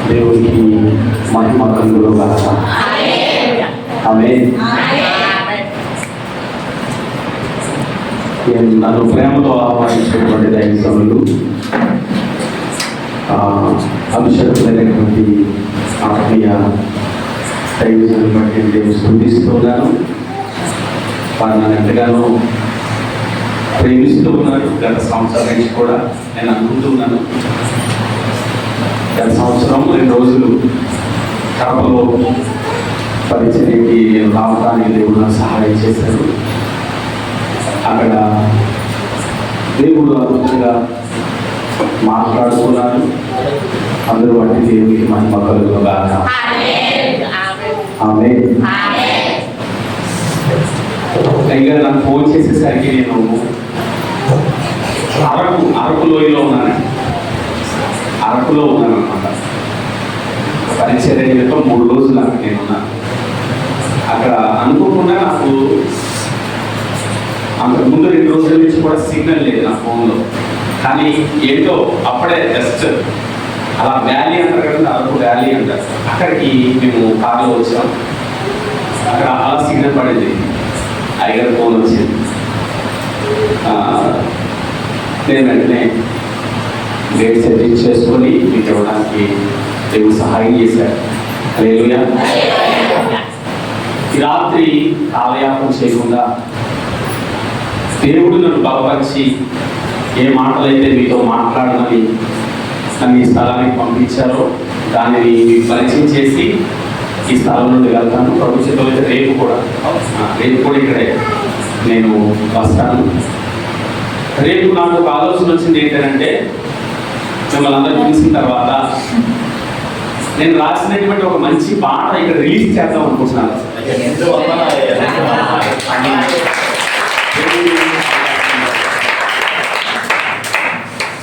దేవునికి మహిమ కలుగును గాక. ఆమేన్. నన్ను ప్రేమతో ఆహ్వానించినటువంటి దైవజనులు, అభిషేకులైనటువంటి ఆత్మీయ దైవజనులు బట్టి నేను స్తుతిస్తున్నాను. వారు నన్ను ఎంతగానో ప్రేమిస్తూ ఉన్నారు. గత సంవత్సరం నుంచి కూడా నేను అనుకుంటున్నాను. గత సంవత్సరం 2 రోజులు కడపలో పరిచర్యకి రావడానికి దేవుడు నాకు సహాయం చేశారు. అక్కడ దేవుడు అద్భుతంగా మాట్లాడుతున్నారు. అందరూ బట్టి దేవునికి మహిమ కలుగును గాక. ఆమేన్. పైగా నాకు ఫోన్ చేసేసరికి నేను అరకు లోయలో అరకులో ఉన్నాను అనమాట. పరిచర్య నిమిత్తం 3 రోజులు అక్కడ నేనున్నాను. అక్కడ అనుకోకుండా నాకు అంతకుముందు 2 రోజుల నుంచి కూడా సిగ్నల్ లేదు నా ఫోన్లో. కానీ ఏంటో అప్పుడే జస్ట్ అలా వ్యాలీ అంటారు కదా, అరకు వ్యాలీ అంటారు, అక్కడికి మేము కార్లో వచ్చాం. అక్కడ అలా సిగ్నల్ పడింది. అయ్యగారు ఫోన్ వచ్చింది. నేను వెంటనే గేట్ సెట్టింగ్ చేసుకొని మీకు ఇవ్వడానికి దేవుడు సహాయం చేశారు. హల్లెలూయా. ఈ రాత్రి కాలయాపన చేయకుండా దేవుడు నన్ను బలపరిచి ఏ మాటలైతే మీతో మాట్లాడమని నన్ను ఈ స్థలానికి పంపించారో దానిని మీకు పరిచయం చేసి ఈ స్థలం నుండి వెళ్తాను. ప్రభు చేతులైతే రేపు కూడా ఇక్కడే నేను వస్తాను. రేపు నాకు ఒక ఆలోచన వచ్చింది. ఏంటంటే మిమ్మల్ని అందరూ చూసిన తర్వాత నేను రాసినటువంటి ఒక మంచి పాట ఇక్కడ రిలీజ్ చేద్దాం అనుకుంటున్నాను.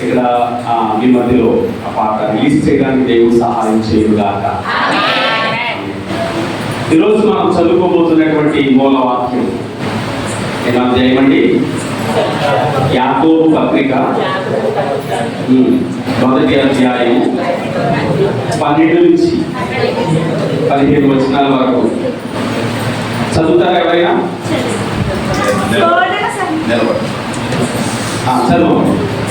ఇక్కడ మీ మధ్యలో ఆ పాట రిలీజ్ చేయడానికి దేవుడు సహాయం చేయగాక. ఈరోజు మనం చదువుకోబోతున్నటువంటి మూల వాక్యం ఏమన్నా చేయమండి? యాకోబు పత్రిక 1వ అధ్యాయం 12 నుంచి 15 వచనాల వరకు చదువుతారా ఎవరైనా? చదువు.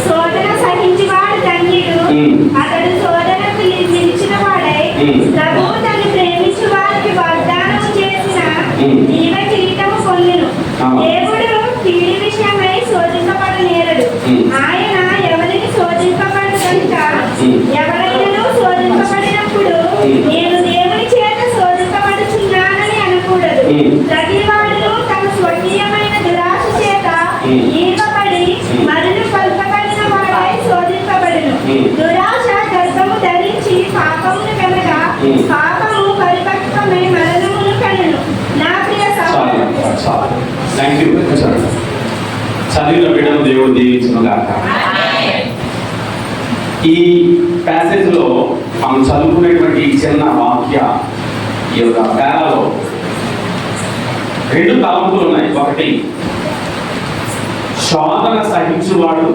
శోధన సహించువాడు ధన్యుడు, అతడు శోధనకు నిలిచిన వాడై ప్రభువు తను ప్రేమించు వారికి వాగ్దానము చేసిన జీవ కిరీటము పొందును. దేవుడు కీడి విషయమై శోధింపబడనేరడు. ఆయన ఎవరిని శోధింపబడు కనుక ఎవరైనా శోధింపబడినప్పుడు నేను దేవుని చేత శోధింపబడుచున్నానని అనకూడదు. ప్రతివాడు తన స్వకీయమైన దురాశ చేత ఈర్వబడి మరులు పల్పబడిన వాడై శోధింపబడును. దురాశ గర్భము ధరించి పాపమును కనగా పాపము పరిపక్వమై మరణమును కనును. నా ప్రియ చదివిన బిడ్డను దేవుడు దీవించును గాక. ఈ ప్యాసేజ్ లో మనం చదువుకునేటువంటి ఈ చిన్న వాక్య ఈ యొక్క పేరాలో 2 తలంపులు ఉన్నాయి. ఒకటి, శోధన సహించువాడు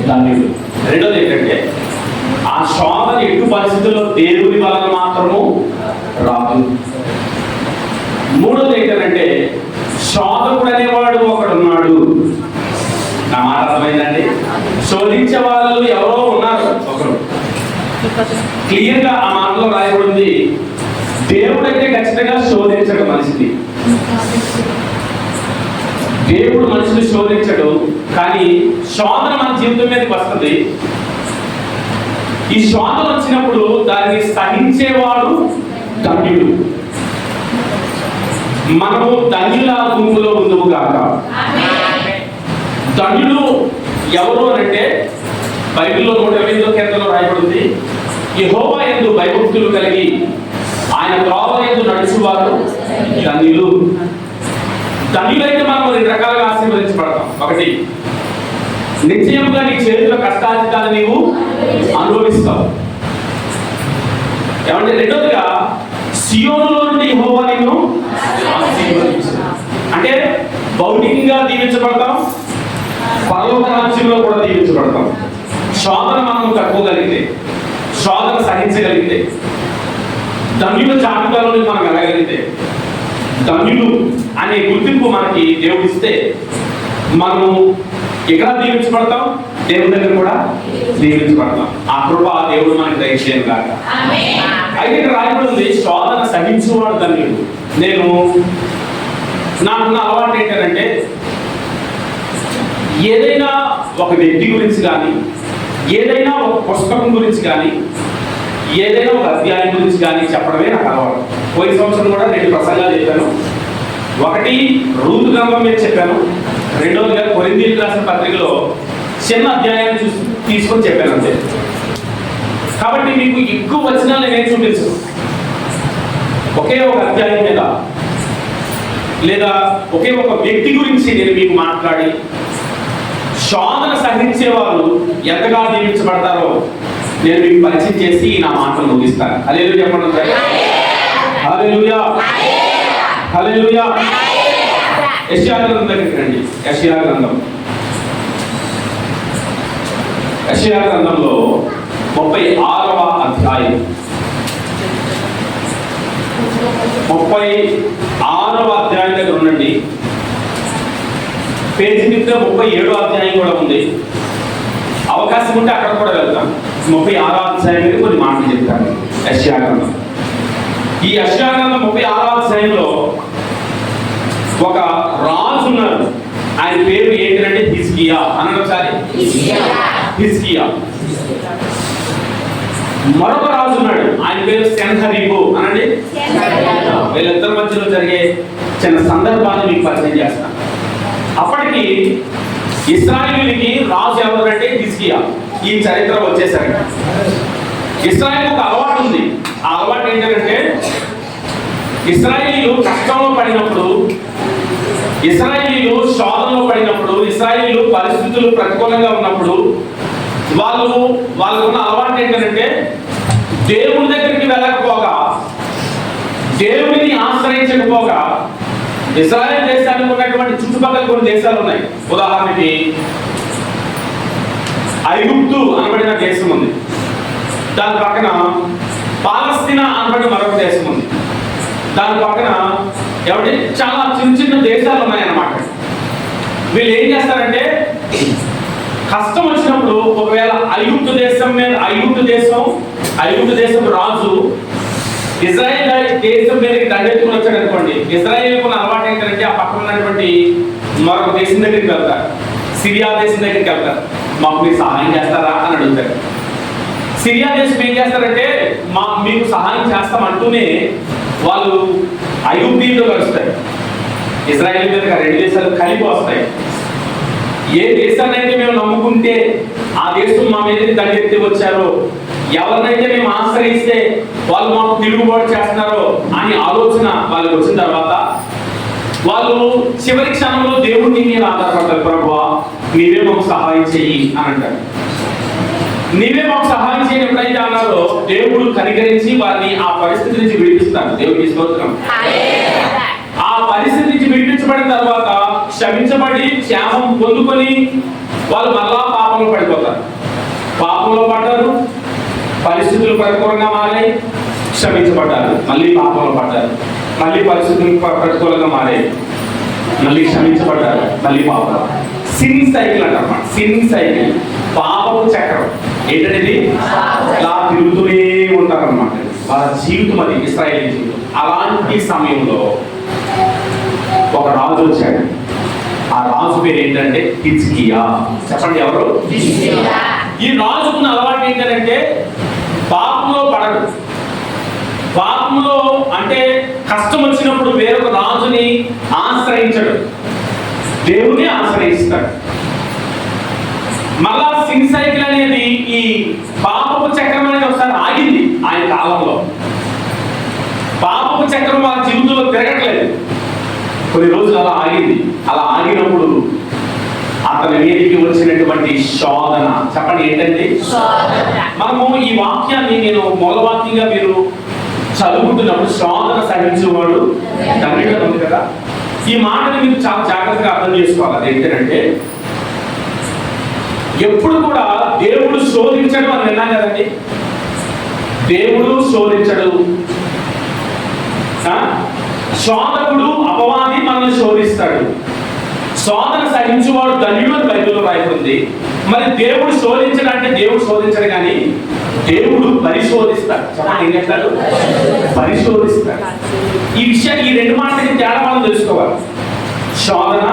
ధన్యుడు. రెండోది ఏంటంటే ఆ శోధన ఎటు పరిస్థితుల్లో దేవుని వలన మాత్రము రాదు. మూడోది ఏంటంటే శోధకుడు అనేవాడు ఒకడున్నాడు. నా మాట అర్థమైందండి? శోధించే వాళ్ళు ఎవరో ఉన్నారు ఒకరు. క్లియర్గా ఆ మాటలో రాయబడింది. దేవుడైతే ఖచ్చితంగా శోధించడు మనిషిని. దేవుడు మనిషిని శోధించడు. కానీ శోధన మన జీవితం మీదకి వస్తుంది. ఈ శోధన వచ్చినప్పుడు దాన్ని సహించేవాడు ధన్యుడు. మనము ధన్యుల గుంపులో ముందుకు కాక. ధన్యుడు ఎవరు అంటే బైబిల్లో 128వ కీర్తనలో రాయబడింది, యెహోవా యందు భయభక్తులు కలిగి ఆయన త్రోవ యందు నడుచువారు ధన్యులు. ధన్యులైతే మనం 2 రకాలుగా ఆశీర్వదించబడతాం. ఒకటి, నిశ్చయంగా నీ చేతుల కష్టాధికాలు నీవు అనుభవిస్తావు. ఏమంటే రెండోదిగా సియోనులో నుండి యెహోవా నిన్ను ఆశీర్వదించును. అంటే భౌతికంగా దీవించబడతాం, పరలోక రాజ్యంలో కూడా దీవించబడతాం. శోధన మనం తట్టుకోగలిగితే, శోధన సహించగలిగితే, ధన్యుల జాబితాలోని మనం వెళ్ళగలిగితే, ధన్యులు అనే గుర్తింపు మనకి దేవుడు ఇస్తే మనము ఎక్కడ దీవించబడతాం, దేవుడి దగ్గర కూడా దీవించబడతాం. ఆ కృప దేవుడు మనకి దయచేయను కాక. అయితే ఇక్కడ రాయబడి ఉంది, శోధన సహించేవాడు ధన్యుడు. నాకున్న అలవాటు ఏంటంటే, ఏదైనా ఒక వ్యక్తి గురించి కానీ, ఏదైనా ఒక పుస్తకం గురించి కానీ, ఏదైనా ఒక అధ్యాయం గురించి కానీ చెప్పడమే నాకు అలవాటు. పోయిన సంవత్సరం కూడా 2 ప్రసంగాలు చెప్పాను. ఒకటి రూతు గ్రంథం మీద చెప్పాను, రెండోదిగా కొరింథీయులకు రాసిన పత్రికలో చిన్న అధ్యాయాన్ని తీసుకొని చెప్పాను అంతే. కాబట్టి మీకు ఎక్కువ వచనాలు నేనేం చూపించను. ఒకే ఒక అధ్యాయం మీద లేదా ఒకే ఒక వ్యక్తి గురించి నేను మీకు మాట్లాడి శోధన సహించే వాళ్ళు ఎంతగా దీవించబడతారో నేను మీకు పరిచయం చేసి నా మాటలు ముగిస్తాను. హల్లెలూయా చెప్పండి. హల్లెలూయా, హల్లెలూయా. యెషయా గ్రంథం దగ్గరికి రండి. యెషయా గ్రంథంలో 36వ అధ్యాయం, 36వ అధ్యాయం దగ్గర ఉండండి. పేజీ మీద 37వ అధ్యాయం కూడా ఉంది. అవకాశం ఉంటే అక్కడ కూడా వెళ్తాం. 36వ అధ్యాయం మీద కొన్ని మాటలు చెప్తాను. యెషయా గ్రంథం, ఈ యెషయా గ్రంథం 36వ అధ్యాయంలో ఒక రాజు ఉన్నారు. ఆయన పేరు ఏంటంటే హిజ్కియా. అనండి ఒకసారి, హిజ్కియా. మరొక రాజు ఉన్నాడు, ఆయన పేరు సెన్హెరీబు. అనండి. వీళ్ళిద్దరి మధ్యలో జరిగే చిన్న సందర్భాన్ని మీకు పరిచయం చేస్తాను. అప్పటికి ఇశ్రాయేలుకి రాజు ఎవరంటే హిజ్కియా. ఈ చరిత్ర వచ్చేసరికి ఇశ్రాయేలుకు ఒక అలవాటు ఉంది. ఆ అలవాటు ఏంటంటే, ఇశ్రాయేలీలు కష్టంలో పడినప్పుడు, ఇశ్రాయేలీలు శోధనలో పడినప్పుడు, ఇశ్రాయేలీలు పరిస్థితులు ప్రతికూలంగా ఉన్నప్పుడు వాళ్ళకున్న అలవాటు ఏంటంటే, దేవుని దగ్గరికి వెళ్ళకపోగా, దేవుడిని ఆశ్రయించకపోగా, ఇశ్రాయేల్ దేశానికి ఉన్నటువంటి చుట్టుపక్కల కొన్ని దేశాలు ఉన్నాయి. ఉదాహరణకి ఐగుప్తు అనబడిన దేశం ఉంది. దాని పక్కన పాలస్తీనా అనబడిన మరొక దేశం ఉంది. దాని పక్కన చాలా చిన్న దేశాలు ఉన్నాయన్నమాట. వీళ్ళు ఏం చేస్తారంటే, కష్టం వచ్చినప్పుడు ఒకవేళ ఐగుప్తు దేశం రాజు ఇజ్రాయెల్ దేశం మీదకి దండెత్తుకుని వచ్చాడు అనుకోండి, ఇజ్రాయెల్కు అలవాటు ఏంటంటే ఆ పక్కన ఉన్నటువంటి మరొక దేశం దగ్గరికి వెళ్తారు, సిరియా దేశం దగ్గరికి వెళ్తారు. మాకు మీరు సహాయం చేస్తారా అని అడుగుతారు. సిరియా దేశం ఏం చేస్తారంటే, మీకు సహాయం చేస్తామంటూనే వాళ్ళు ఐగుప్తీయులతో కలుస్తాయి. ఇజ్రాయెల్ మీద 2 దేశాలు కలిపి వస్తాయి. ఏ దేశాన్ని అయితే మేము నమ్ముకుంటే ఆ దేశం మా మీద దండెత్తి వచ్చారో, ఎవరినైతే మేము ఆశ్రయిస్తే వాళ్ళు మాకు తిరుగుబాటు చేస్తున్నారో అని ఆలోచన వాళ్ళకి వచ్చిన తర్వాత వాళ్ళు చివరి క్షణంలో దేవుడిని మీద ఆధారపడతారు. ప్రభువా, నీవే మాకు సహాయం చెయ్యి అని అంటారు. నీవే మాకు సహాయం చేయని ఎప్పుడైతే అన్నారో, దేవుడు కనికరించి వారిని ఆ పరిస్థితి నుంచి విడిపిస్తారు. దేవుడికి స్తోత్రం. ఆ పరిస్థితి నుంచి విడిపించబడిన తర్వాత క్షమించబడి క్షేమం పొందుకొని వాళ్ళు మళ్ళా పాపంలో పడిపోతారు. పాపంలో పడ్డారు, పరిస్థితులు ప్రతికూలంగా మారాయి, క్షమించబడ్డారు, మళ్ళీ పాపంలో పడ్డారు, మళ్ళీ పరిస్థితులు ప్రతికూలంగా మారాయి, మళ్ళీ క్షమించబడ్డారు, మళ్ళీ పాపం. సిన్ సైకిల్ అంటారు. సిన్ సైకిల్, పాపపు చక్రం. ఏంటనేది ఇలా తిరుగుతూనే ఉంటారన్నమాట. వాళ్ళ జీవితం అది, ఇశ్రాయేలు జీవితం. అలాంటి సమయంలో ఒక రాజు వచ్చాడు. ఆ రాజు పేరు ఏంటంటే హిజ్కియా. చెప్పండి, ఎవరు? ఈ రాజుకున్న అలవాటు ఏంటంటే, పాపంలో పడడు. పాపంలో అంటే కష్టం వచ్చినప్పుడు వేరొక రాజుని ఆశ్రయించడు, దేవుని ఆశ్రయిస్తాడు. మళ్ళా సిన్ సైకిల్ అనేది, ఈ పాపపు చక్రం అనేది ఒకసారి ఆగింది ఆయన కాలంలో. పాపపు చక్రం వాళ్ళ జీవితంలో తిరగట్లేదు. కొన్ని రోజులు అలా ఆగింది. అలా ఆగినప్పుడు అతని మీదకి వచ్చినటువంటి శోధన. చెప్పండి, ఏంటంటే మనము ఈ వాక్యాన్ని నేను మూలవాక్యంగా మీరు చదువుకుంటున్నప్పుడు శోధన సహించేవాడు ధన్యుడు ఉంది కదా. ఈ మాటని మీరు చాలా జాగ్రత్తగా అర్థం చేసుకోవాలి. అదేంటంటే, ఎప్పుడు కూడా దేవుడు శోధించడం అని విన్నాం కదండి. దేవుడు శోధించడు. శోధకుడు అపవాది మనల్ని శోధిస్తాడు. శోధన సహించువాడు ధన్యుడు అని బైబిల్లో రాయబడింది. మరి దేవుడు శోధించడు అంటే దేవుడు శోధించడు కానీ దేవుడు పరిశోధిస్తాడు. ఏం చేస్తాడు? పరిశోధిస్తాడు. ఈ విషయాన్ని, ఈ రెండు మాటలకి తేడా మనం తెలుసుకోవాలి. శోధన,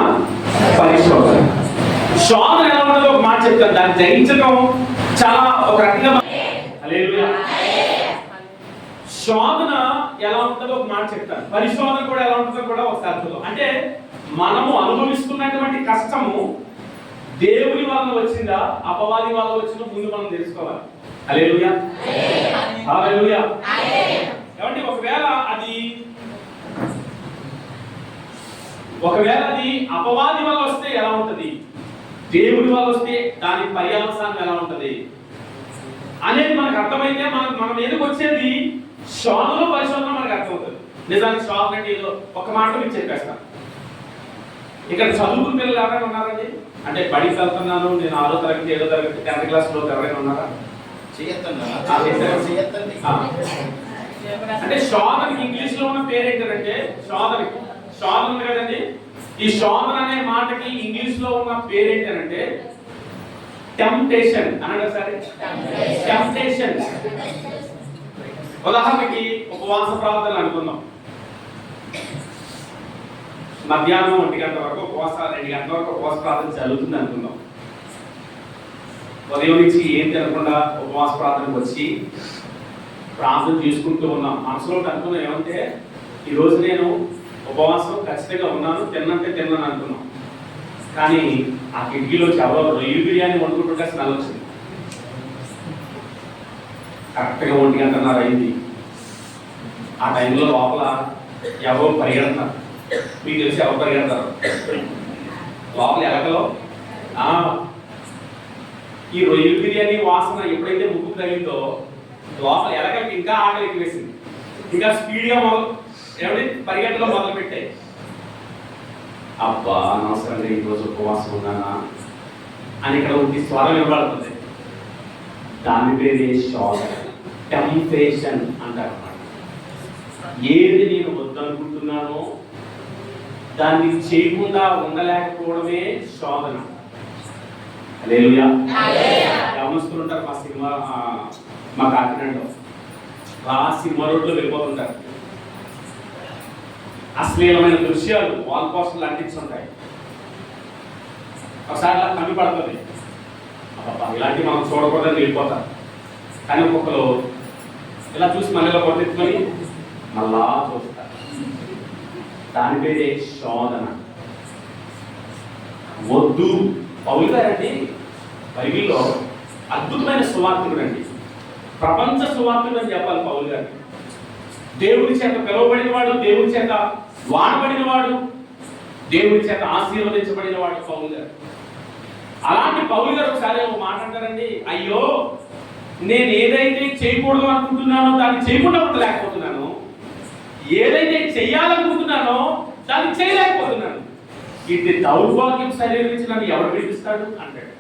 పరిశోధన. శోధన ఎలా ఉన్నదో ఒక మాట చెప్తాను, దాన్ని జయించడం చాలా ఒక రకంగా. హల్లెలూయా. శోధన ఎలా ఉంటుందో ఒక మాట చెప్తాను, పరిశోధన కూడా ఎలా ఉంటుందో కూడా ఒకసారి చూద్దాం. అంటే మనము అనుభవిస్తున్నటువంటి కష్టము దేవుని వలన వచ్చిందా అపవాది వల్ల వచ్చిందో ముందు మనం తెలుసుకోవాలి. హల్లెలూయా. హల్లెలూయా. ఏమంటే ఒకవేళ అది అపవాది వల్ల వస్తే ఎలా ఉంటది, దేవుడి వల్ల వస్తే దాని పర్యావసానం ఎలా ఉంటది అనేది మనకు అర్థమైతే మనం ఎందుకు వచ్చేది శోధనలో పరిశోధన మనకు అర్థమవుతుంది. నిజానికి శోధన అంటే ఏదో ఒక మాట మీకు చెప్పేస్తాను. ఇక్కడ చదువుకున్న పిల్లలు ఎవరైనా ఉన్నారండి? అంటే బడికి వెళ్తున్నాను నేను 6వ తరగతి 7వ తరగతి 10th క్లాస్ లో ఎవరైనా ఉన్నారా? అంటే శోధనకి ఇంగ్లీష్ లో ఉన్న పేరు ఏంటంటే శోధన ఉంది కదండి. ఈ శోధన అనే మాటకి ఇంగ్లీష్ లో ఉన్న పేరు ఏంటంటే టెంప్టేషన్ అన్నాడు సరే. టెంప్టేషన్. ఉదాహరణకి ఉపవాస ప్రార్థనలు అనుకుందాం. మధ్యాహ్నం 1 గంట వరకు ఉపవాస, 2 గంటల వరకు ఉపవాస ప్రార్థన జరుగుతుంది అనుకుందాం. ఉదయం నుంచి ఏం తినకుండా ఉపవాస ప్రార్థనకు వచ్చి ప్రార్థన చేసుకుంటూ ఉన్నాం. మనసులో అనుకున్నాం ఏమంటే ఈరోజు నేను ఉపవాసం ఖచ్చితంగా ఉన్నాను, తిన్నాను అనుకున్నాం. కానీ ఆ కిటికీలోకి ఎవరో రొయ్యలు బిర్యానీ వండుకుంటుంటే స్మెల్ వచ్చింది. కరెక్ట్గా 1 గంటన్నర అయింది. ఆ టైంలో లోపల ఎవరో పరిగెడతారు. మీకు తెలిసి ఎవరు పరిగెడతారు లోపల ఎలకలో? ఈ రొయ్యలు బిర్యానీ వాసన ఎప్పుడైతే ముక్కు తగిలిందో లోపల ఎలకలకి ఇంకా ఆకలి ఎక్కువ వేసింది. ఇంకా స్పీడ్గా పరిగెట్టలో మొదలు పెట్టాయి. అబ్బా అనవసరంగా ఈరోజు ఉపవాసం ఉన్నానా అని ఇక్కడ ఉంది స్వరం వినబడుతుంది. దాని పేరే శోధన, టెంప్టేషన్ అంటారు అన్నమాట. ఏది నేను వద్దనుకుంటున్నానో దాన్ని చేయకుండా ఉండలేకపోవడమే శోధన. హల్లెలూయా. గమనిస్తుంటారు మా సినిమా, మా కాకినాడలో సినిమా రోడ్లో వెళ్ళిపోతుంటారు. అశ్లీలమైన దృశ్యాలు వాల్ పోస్టర్లు అంటించుంటాయి. ఒకసారి అలా కమ్మి పడుతుంది, అబ్బా ఇలాంటివి మనం చూడకూడదని వెళ్ళిపోతారు. కానీ ఒక్కొక్కరు ఇలా చూసి మళ్ళీ కొట్టెత్తుకొని మళ్ళా చూస్తారు. దాని పేరే శోధన. వద్దు. పౌలు గారండి బైబిల్లో అద్భుతమైన సువార్తికుడు అండి, ప్రపంచ సువార్తికుడు అని చెప్పాలి. పౌలు గారు దేవుడి చేత పిలువబడిన వాడు, దేవుడి చేత వాడబడిన వాడు, దేవుడి చేత ఆశీర్వదించబడిన వాడు పౌలు గారు. అలాంటి పౌలు గారు ఒకసారి ఒక మాట అంటారండి, అయ్యో నేను ఏదైతే చేయకూడదు అనుకుంటున్నానో దాన్ని చేయకుండా ఉండలేకపోతున్నాను, ఏదైతే చెయ్యాలనుకుంటున్నానో దాన్ని చేయలేకపోతున్నాను, ఇది దౌర్భాగ్యం శరీరించి నన్ను ఎవరు విడిపిస్తాడు అంటాడు.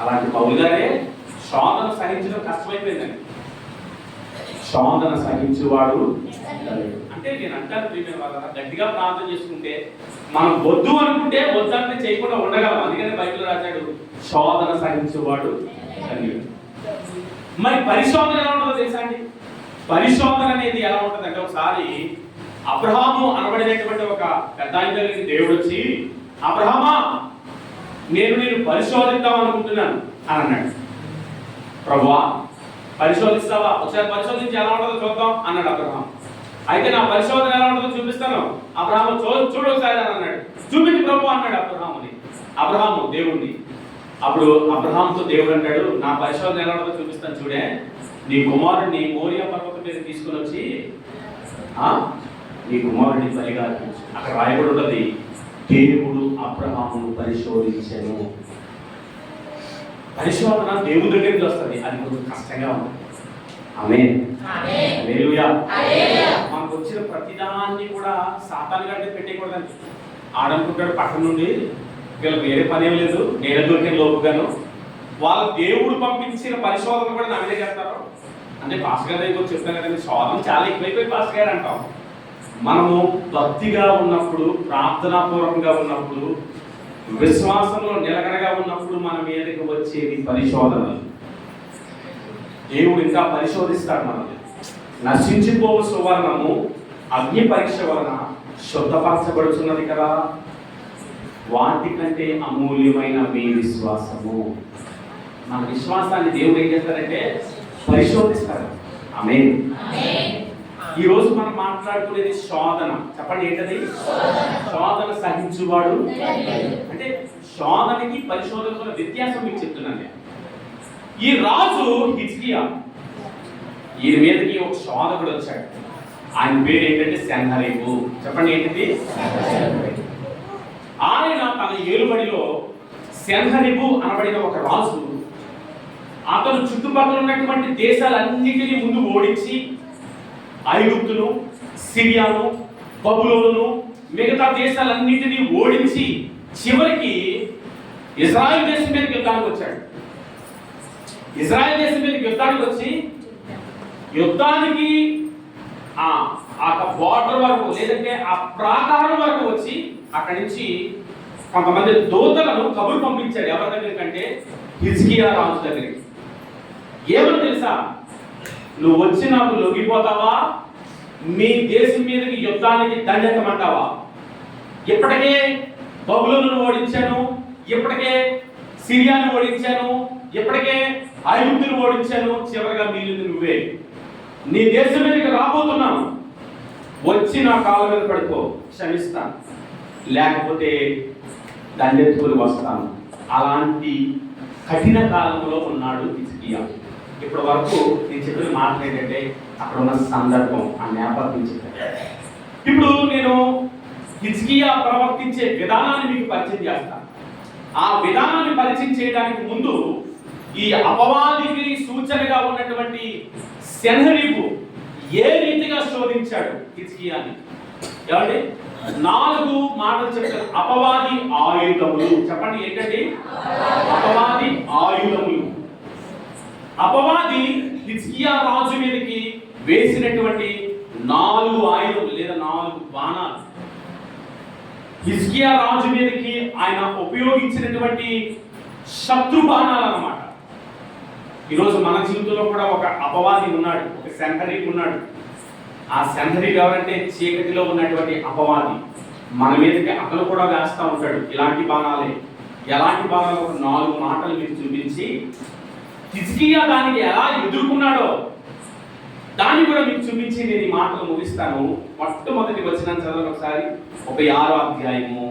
అలాంటి పౌలు గారే శోధన సహించడం కష్టమైపోయిందండి. శోధన సహించేవాడు అంటే నేను అంటాను ప్రియమైన వాళ్ళ, గట్టిగా ప్రార్థన చేసుకుంటే మనం వద్దు అనుకుంటే వద్దంటే చేయకుండా ఉండగలం. అందుకని బైబిల్ రాశాడు శోధన సహించేవాడు ధన్యుడు. మరి పరిశోధన ఎలా ఉంటుందో తెలుసా అండి? పరిశోధన అనేది ఎలా ఉంటుంది అంటే, ఒకసారి అబ్రహాము అనబడినటువంటి ఒక పెద్ద ఆయన దగ్గరికి దేవుడు వచ్చి, అబ్రహామా నేను పరిశోధిద్దాం అనుకుంటున్నాను అని అన్నాడు. ప్రభువా పరిశోధిస్తావా? ఒకసారి పరిశోధించి ఎలా ఉంటుందో చూద్దాం అన్నాడు అబ్రహాం. అయితే నా పరిశోధన ఎలా ఉంటుందో చూపిస్తాను. అబ్రహాము చూడు ఒకసారి అని అన్నాడు. చూపించి ప్రభు అన్నాడు అబ్రహాము దేవుణ్ణి. అప్పుడు అబ్రహాంతో దేవుడు అంటాడు, నా పరిశోధన ఎలా ఉంటుందో చూపిస్తాను చూడే, నీ కుమారుడిని మోరియా పర్వతం మీద తీసుకుని వచ్చి నీ కుమారుడిని బలిగా అర్పించు. అక్కడ రాయబడి ఉన్నది, దేవుడు అబ్రహామును పరిశోధించాను. పరిశోధన దేవుడి దగ్గరికి వస్తుంది, అది కొంచెం కష్టంగా ఉంటుంది. ఆమేన్. హల్లెలూయా. మనకు వచ్చిన ప్రతిదాన్ని కూడా సాతాను గారి దగ్గర పెట్టకూడదండి. ఆడనుకుంటాడు పక్కన నుండి, వీళ్ళకి వేరే పని ఏం లేదు, నేను దొరికిన లోపుగాను, వాళ్ళు దేవుడు పంపించిన పరిశోధన కూడా నా మీద చేస్తారు, అంటే పాస్టర్ గారి దగ్గర చెప్తాను కదండి, శోధన చాలా ఎక్కువైపోయి పాస్టర్ గారు అంటాం. మనము భక్తిగా ఉన్నప్పుడు, ప్రార్థనాపూర్వకంగా ఉన్నప్పుడు, విశ్వాసంలో నిలకడగా ఉన్నప్పుడు మన మీదకి వచ్చేది పరిశోధనలు. దేవుడు ఇంకా పరిశోధిస్తాడు మనల్ని. నశించిపోవు సువర్ణము అగ్ని పరీక్ష వలన శుద్ధపరచబడుతున్నది కదా, వాటికంటే అమూల్యమైన మీ విశ్వాసము. మన విశ్వాసాన్ని దేవుడు ఏం చేస్తారంటే పరిశోధిస్తారు. ఆమేన్. ఈ రోజు మనం మాట్లాడుకునేది శోధన. చెప్పండి ఏంటది? శోధన సహించువాడు. అంటే శోధనకి పరిశోధనకు వ్యత్యాసం మీకు చెప్తున్నాను. ఈ రాజు హిజ్కియా, ఈయన మీదకి ఒక శోధకుడు వచ్చాడు. ఆయన పేరు ఏంటంటే సెన్హెరీబు. చెప్పండి ఏంటిది? ఆయన తన ఏలుబడిలో సెన్హెరీబు అనబడిన ఒక రాజు, అతను చుట్టుపక్కల ఉన్నటువంటి దేశాలన్నిటినీ ముందు ఓడించి ఐగుప్తును, సిరియాను, బబులోనును, మిగతా దేశాలన్నిటినీ ఓడించి చివరికి ఇజ్రాయెల్ దేశం మీదకి యుద్ధానికి వచ్చాడు. ఇజ్రాయెల్ దేశం మీదకి యుద్ధానికి వచ్చి యుద్ధానికి ఆ బార్డర్ వరకు, లేదంటే ఆ ప్రాకారం వరకు వచ్చి అక్కడి నుంచి కొంతమంది దూతలను కబురు పంపించాడు. ఎవరి దగ్గర కంటే హిజ్కియా రాజు దగ్గరికి. ఏమని తెలుసా? నువ్వు వచ్చి నాకు లొంగిపోతావా, మీ దేశం మీదకి యుద్ధానికి దండెత్తమంటావా? ఇప్పటికే బబులోనును ఓడించాను, ఇప్పటికే సిరియాను ఓడించాను, ఇప్పటికే ఐగుప్తును ఓడించాను, చివరిగా మిగిలింది నువ్వే. నీ దేశం మీదకి రాబోతున్నాను, వచ్చి నా కాళ్ళ మీద పడుకో, క్షమిస్తాను, లేకపోతే దండెత్తుకుని వస్తాను. అలాంటి కఠిన కాలంలో ఉన్నాడు హిజ్కియా. ఇప్పటి వరకు నేను చెప్పిన మాట ఏంటంటే అక్కడ ఉన్న సందర్భం, ఆ నేపథ్యం చెప్పాను. ఇప్పుడు నేను హిజ్కియా ప్రవర్తించే విధానాన్ని మీకు పరిచయం చేస్తాను. ఆ విధానాన్ని పరిచయం చేయడానికి ముందు ఈ అపవాదికి సూచనగా ఉన్నటువంటి సెన్హెరీబు ఏ రీతిగా శోధించాడు హిజ్కియాని? ఏమండి? 4 మాటలు చెప్తారు. అపవాది ఆయుధములు. చెప్పండి ఏంటండి? అపవాది ఆయుధములు. అపవాది హిజ్కియా రాజు మీదకి వేసినటువంటి 4 ఆయుధములు లేదా 4 బాణాలు. హిజ్కియా రాజు మీదకి ఆయన ఉపయోగించినటువంటి శత్రు బాణాలు అన్నమాట. ఈరోజు మన జీవితంలో కూడా ఒక అపవాది ఉన్నాడు, ఒక సెన్హెరీబు ఉన్నాడు. ఆ సెన్హెరీబు ఎవరంటే చీకటిలో ఉన్నటువంటి అపవాది. మన మీదకి అతను కూడా వేస్తూ ఉంటాడు ఇలాంటి బాణాలే. ఎలాంటి బాణాలు? ఒక 4 మాటలు మీకు చూపించి హిజ్కియా దానికి ఎలా ఎదుర్కొన్నాడో దాన్ని కూడా మీకు చూపించి నేను ఈ మాటలు ముగిస్తాను. మొట్టమొదటి వచనం చదవండి ఒకసారి. 36వ అధ్యాయము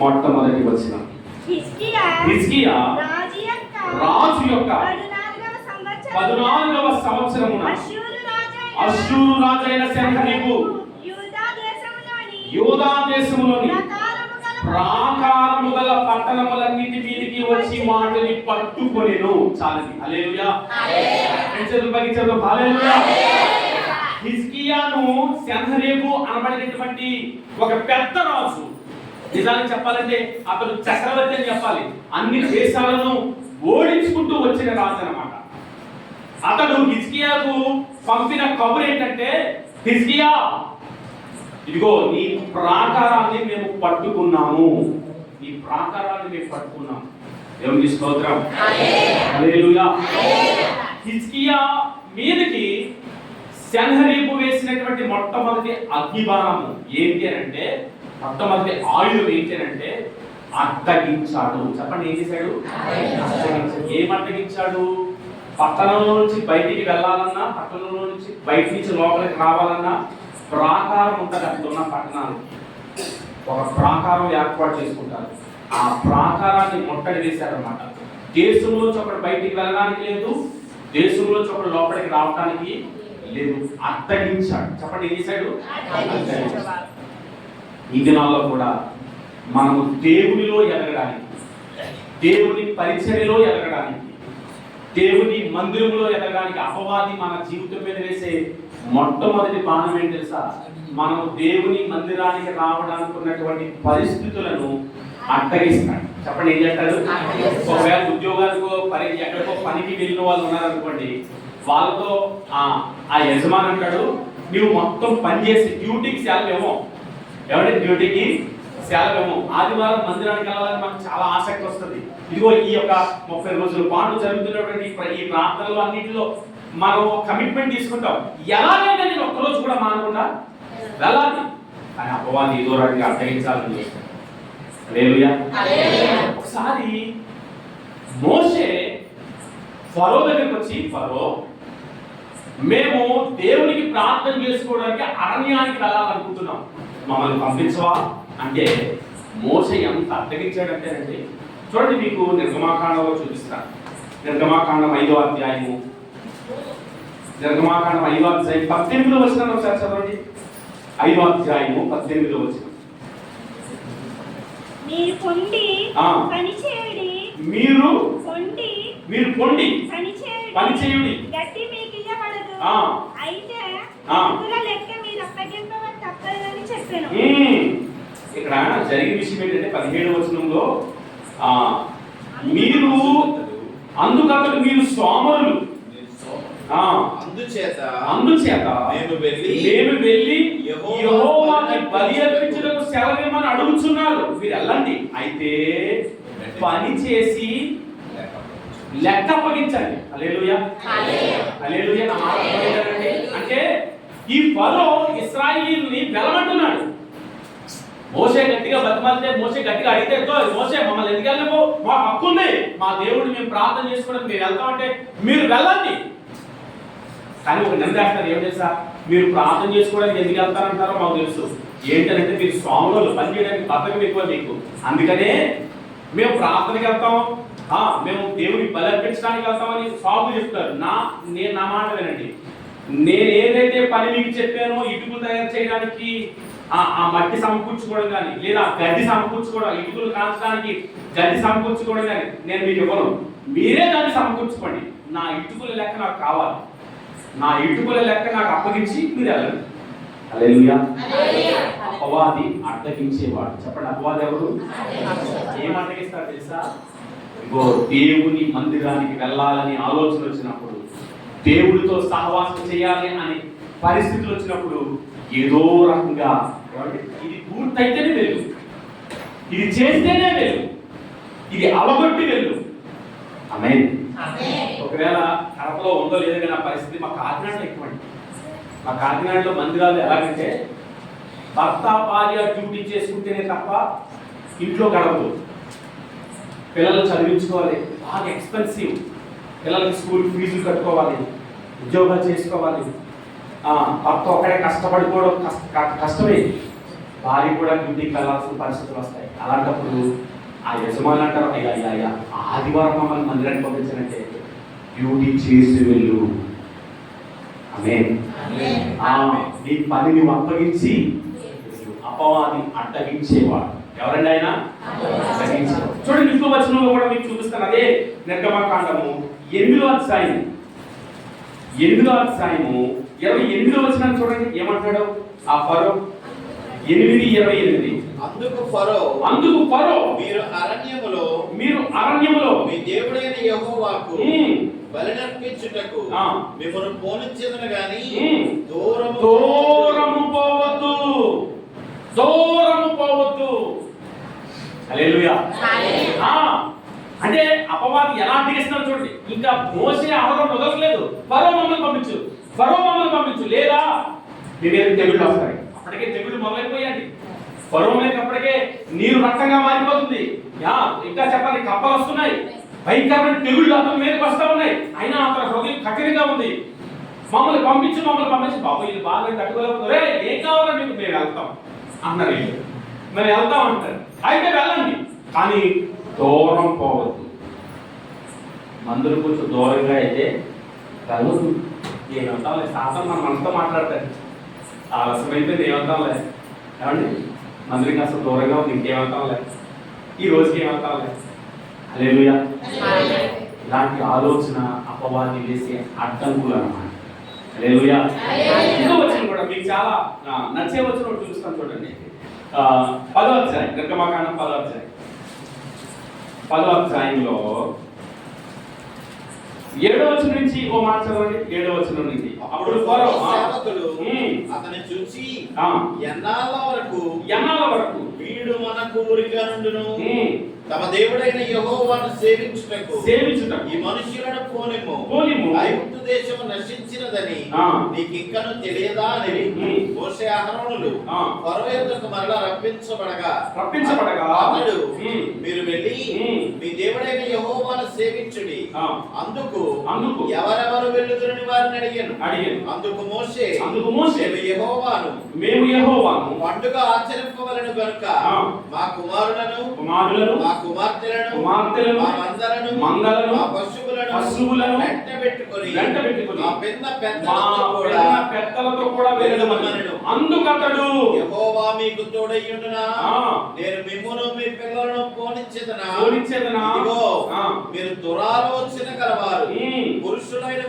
మొట్టమొదటి వచనం. హిజ్కియా రాజు యొక్క 14వ సంవత్సరమున అష్షూరు రాజైన సెన్హెరీబు యూదా దేశములోని ప్రాకారము గల పట్టణములన్నిటి మీదికి వచ్చి వాటిని పట్టుకొనెను. చాలండి. హల్లెలూయా. హల్లెలూయా. హిజ్కియాను సెన్హెరీబు అనబడినటువంటి ఒక పెద్ద రాజు. నిజానికి చెప్పాలంటే అతను చక్రవర్తి అని చెప్పాలి. అన్ని దేశాలను ఓడించుకుంటూ వచ్చిన రాజు అన్నమాట. అతడు హిజ్కియాకు పంపిన కబురు ఏంటంటే, హిజ్కియా, ఇదిగో నీ ప్రాకారాన్ని మేము పట్టుకున్నాము, నీ ప్రాకారాన్ని మేము పట్టుకున్నాము. దేవునికి స్తోత్రం. హల్లెలూయా. హిజ్కియా మీదకి సెన్హెరీబు వేసినటువంటి మొట్టమొదటి అగ్నిబాణము ఏంటి అంటే, మొట్టమొదటి ఆయుధం ఏంటి అంటే అడ్డగించాడు. చెప్పండి ఏం చేశాడు? అడ్డగించాడు. ఏం అడ్డగించాడు? పట్టణంలో నుంచి బయటికి వెళ్ళాలన్నా, పట్టణంలో నుంచి బయట నుంచి లోపలికి రావాలన్నా ప్రాకారం ఉంటుంది. అక్కడ ఉన్న పట్టణాలు ఒక ప్రాకారం ఏర్పాటు చేసుకుంటారు. ఆ ప్రాకారాన్ని ముట్టడి వేశారన్నమాట. దేశంలోంచి ఒకటి బయటికి వెళ్ళడానికి లేదు, దేశంలోంచి ఒకటి లోపలికి రావడానికి లేదు. అడ్డగించాడు. చెప్పండి ఏం చేశాడు? ఈ దినాల్లో కూడా మనము దేవునిలో ఎదగడానికి, దేవుని పరిచర్యలో ఎదగడానికి, దేవుని మందిరంలో ఎదగడానికి అపవాది మన జీవితం మీద వేసే మొట్టమొదటి బాణం ఏంటి తెలుసా? మనము దేవుని మందిరానికి రావడానికి ఉన్నటువంటి పరిస్థితులను అడ్డగిస్తాడు. చెప్పండి ఏం చేస్తాడు? ఒకవేళ ఉద్యోగానికో ఎక్కడికో పనికి వెళ్ళిన వాళ్ళు ఉన్నారనుకోండి, వాళ్ళతో ఆ యజమాని అంటాడు, నువ్వు మొత్తం పని చేసి డ్యూటీకి సెలవేమో, ఎవరి డ్యూటీకి సెలవేమో, ఆదివారం మందిరానికి వెళ్ళాలని మనకు చాలా ఆసక్తి వస్తుంది. ఇదిగో ఈ యొక్క 30 రోజుల పాటు జరుగుతున్నటువంటి ఈ ప్రార్థనలు అన్నింటిలో మనం కమిట్మెంట్ తీసుకుంటాం, ఎలాగైనా నేను ఒక్కరోజు కూడా మానకుండా వెళ్ళాలి. కానీ అపవాది ఏదో రకంగా అడ్డగించాలని చేస్తాడు. హల్లెలూయా. ఒకసారి మోషే ఫరో దగ్గరికి వచ్చి, ఫరో, మేము దేవునికి ప్రార్థన చేసుకోవడానికి అరణ్యానికి వెళ్ళాలనుకుంటున్నాం, మమ్మల్ని పంపించవా అంటే మోషే ఎంత అడ్డగించాడంటేనండి, చూడండి మీకు నిర్గమాకాండంలో చూపిస్తాను. నిర్గమాకాండం 5వ అధ్యాయము, నిర్గమాకాండం 5వ అధ్యాయం 18వ వచనం ఒకసారి చదవండి. 5వ అధ్యాయము 18వ వచనం. మీరు పొండి పని చేయుడి, మీరు పొండి పని చేయుడి, గట్టి మీకు ఇవ్వబడదు, అయితే లెక్క మీరు అప్పగింపవని తప్పదని చెప్పాను. ఇక్కడ జరిగిన విషయం ఏంటంటే 17వ వచనంలో మీరు అందుకతడు మీరు సోమరులు, అందుచేత మేము వెళ్ళి యెహోవాకి బలి అర్పించుటకు సెలవిమ్మని అడుగుచున్నారు, మీరు వెళ్ళండి, అయితే పని చేసి లెక్క అప్పగించండి. హల్లెలూయా. హల్లెలూయా. నా మాట అర్థమైందండి? అంటే ఈ ఫరో ఇశ్రాయేలుని వెళ్ళమంటున్నాడు. మోషే గట్టిగా బతిమాలితే, మోషే గట్టిగా అడిగితే, మోషే మమ్మల్ని ఎందుకు వెళ్ళము, మా హక్కు ఉంది, మా దేవుడిని మేము ప్రార్థన చేసుకోవడానికి మీరు వెళ్తామంటే మీరు వెళ్ళండి. కానీ ఒక నిర్దేశం ఏం తెలుసా, మీరు ప్రార్థన చేసుకోవడానికి ఎందుకు వెళ్తారంటారో మాకు తెలుసు. ఏంటంటే మీరు స్వాములు పని చేయడానికి బతకం ఎక్కువ మీకు, అందుకనే మేము ప్రార్థనకి వెళ్తాం, మేము దేవుని బలి అర్పించడానికి వెళ్తామని సాగు చెప్తారు. నా మాట వినండి, నేను ఏదైతే పని మీకు చెప్పానో ఇటుకలు తయారు చేయడానికి ఆ మట్టి సమకూర్చుకోవడం కానీ, లేదా గడ్డి సమకూర్చుకోవడం, ఇటుకలు కాల్చడానికి గడ్డి సమకూర్చుకోవడం కానీ నేను మీకు ఇవ్వను, మీరే దాన్ని సమకూర్చుకోండి. నా ఇటుకల లెక్క నాకు కావాలి, నా ఇటుకల లెక్క నాకు అప్పగించి మీరు వెళ్ళండి. హల్లెలూయా. అపవాది అడ్డగించేవాడు. చెప్పండి, అపవాది ఎవరు? ఏం అడ్డగిస్తాడు తెలుసా? ఇగో దేవుని మందిరానికి వెళ్ళాలని ఆలోచన వచ్చినప్పుడు, దేవుడితో సహవాసం చేయాలి అనే పరిస్థితులు వచ్చినప్పుడు ఏదో రకంగా ఇది పూర్తయితేనే వెళ్ళు, ఇది చేస్తేనే వెళ్ళు, ఇది అవగొట్టి వెళ్ళు. ఆమేన్. ఒకవేళ కడపలో ఉందో లేదో కానీ ఆ పరిస్థితి మా కాకినాడలో ఎక్కువండి. మా కాకినాడలో మందిరాలు ఎలాగంటే భర్త భార్య డ్యూటీ చేసుకుంటేనే తప్ప ఇంట్లో గడవదు. పిల్లలు చదివించుకోవాలి, బాగా ఎక్స్పెన్సివ్, పిల్లలకి స్కూల్ ఫీజులు కట్టుకోవాలి, ఉద్యోగాలు చేసుకోవాలి, భర్త ఒక్కడే కష్టపడిపోవడం కష్టమే, భార్య కూడా డ్యూటీకి వెళ్ళాల్సిన పరిస్థితులు వస్తాయి. అలాంటప్పుడు ఆ యజమాని అంటారు, అయ్యా ఆదివారం మమ్మల్ని మందిరానికి పంపించారంటే డ్యూటీ చేసి వెళ్ళు. ఆమేన్. నీ పని నువ్వు అప్పగించి. అపవాది అడ్డగించేవాడు ఎవరండి? ఆయన అడ్డగించేవాడు. చూడండి, ఇంకో వచనంలో కూడా మీకు చూపిస్తాను. అదే నిర్గమకాండము 8వ అధ్యాయం 28వ వచనాన్ని చూడండి, ఏమంటాడు ఆ ఫరో? 8:28. అందుకు ఫరో మీరు అరణ్యములో మీ దేవుడైన యెహోవాకు బలినర్పించుటకు మిమ్మల్ని పోనిచ్చేదను గాని దూరము పోవద్దు. హల్లెలూయా. అంటే అపవాది ఎలా అడ్డగిస్తున్నాడు చూడండి. ఇంకా మోసే అహరోను వదలలేదు, ఫరో మమ్మల్ని పంపించు, లేదా మీ మీద తెగుళ్ళు వస్తాయి. అప్పటికే తెగుళ్ళు మొదలైపోయాయి. ఫరో మీద అప్పటికే నీరు రక్తంగా మారిపోతుంది. ఇంకా చెప్పాలి, కప్పలు వస్తున్నాయి, భయంకరమైన తెగుళ్ళు అతని మీదకి వస్తూ ఉన్నాయి. అయినా అతని హృదయం కఠినంగా ఉంది. మమ్మల్ని పంపించు. బాబు ఇది బాగా తట్టుకోలేకపోతే, రే ఏం కావాలని మీకు మేము వెళ్తాం అన్నారు. మేము వెళ్తాం అంటారు. అయితే వెళ్ళండి, కానీ దూరం పోవద్దు. మందులు కొంచెం దూరంగా అయితే కలవద్దు. ఏమంటాంలే, శాస్త్రం మన మనసుతో మాట్లాడతారు. ఆలస్యమైపోయింది, ఏమంటాంలే, ఏమండి మందిరికి అసలు దూరంగా ఉంది, ఇంకేమంటాంలే, ఈ రోజుకి ఏమంటాంలే. హల్లెలూయా. ఇలాంటి ఆలోచన అపవాది వేసే అడ్డంకులు అన్నమాట. హల్లెలూయా. ఇంకో వచనం కూడా మీకు చాలా నచ్చే వచనం చూపిస్తాను చూడండి. 10వ అధ్యాయం, నిర్గమకాండం 10వ అధ్యాయంలో 7వ వచనం నుంచి ఓ మాట చదవండి. 7వ వచనం నుంచి. అప్పుడు ఫరో సేవకులు అతన్ని చూసి ఎన్నాళ్ళ వరకు వీడు మనకు ఊరిగా నుండును, తమ దేవుడైన యెహోవాను సేవించుటకు ఈ మనుషులను పోనిము, ఐగుప్తు దేశము నశించినదని నీకింకను తెలియదా అని మోషే అహరోనులు ఫరో యొద్దకు మరలా రప్పించబడగా అతడు మీరు వెళ్ళి మీ దేవుడైన యెహోవాను సేవించుడి, అందుకు ఎవరెవరు వెళ్ళుదురని వారిని అడిగాను. అందుకు మోషే మేము యెహోవాను పండుగ ఆచరింపవలెను గనుక మా కుమారులను మా కుమార్తెలను మా మందలను మా పశువులను వెంటబెట్టుకొని మా పిన్న పెద్దలతో కూడా వెళ్ళమనెను. అందుకతడు యెహోవా మీకు తోడయ్యుండునా, నేను మిమ్మును మీ పిల్లలను పోనిచ్చేదనా, ఇదిగో మీరు దురాలోచన గలవారు, పురుషులైన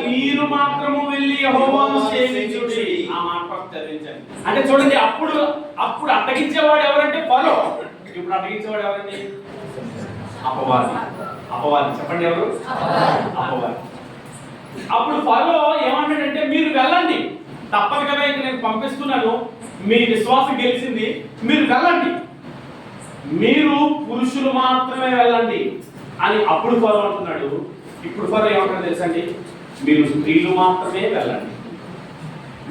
మీరు మాత్రము వెళ్ళి యెహోవాను సేవించుడి. ఆ మాట చదివించండి. అంటే చూడండి, అప్పుడు అడ్డగించేవాడు ఎవరంటే ఫరో. ఇప్పుడు అడ్డగించేవాడు ఎవరండి? అపవాది. చెప్పండి ఎవరు? అపవాది. అప్పుడు ఫరో ఏమంటాడంటే మీరు వెళ్ళండి, తప్పదు కదా, ఇక నేను పంపిస్తున్నాను, మీ విశ్వాసం గెలిచింది, మీరు వెళ్ళండి, మీరు పురుషులు మాత్రమే వెళ్ళండి అని అప్పుడు ఫరో అంటున్నాడు. ఇప్పుడు ఫరో ఏమంటాడు తెలుసండి? మీరు స్త్రీలు మాత్రమే వెళ్ళండి.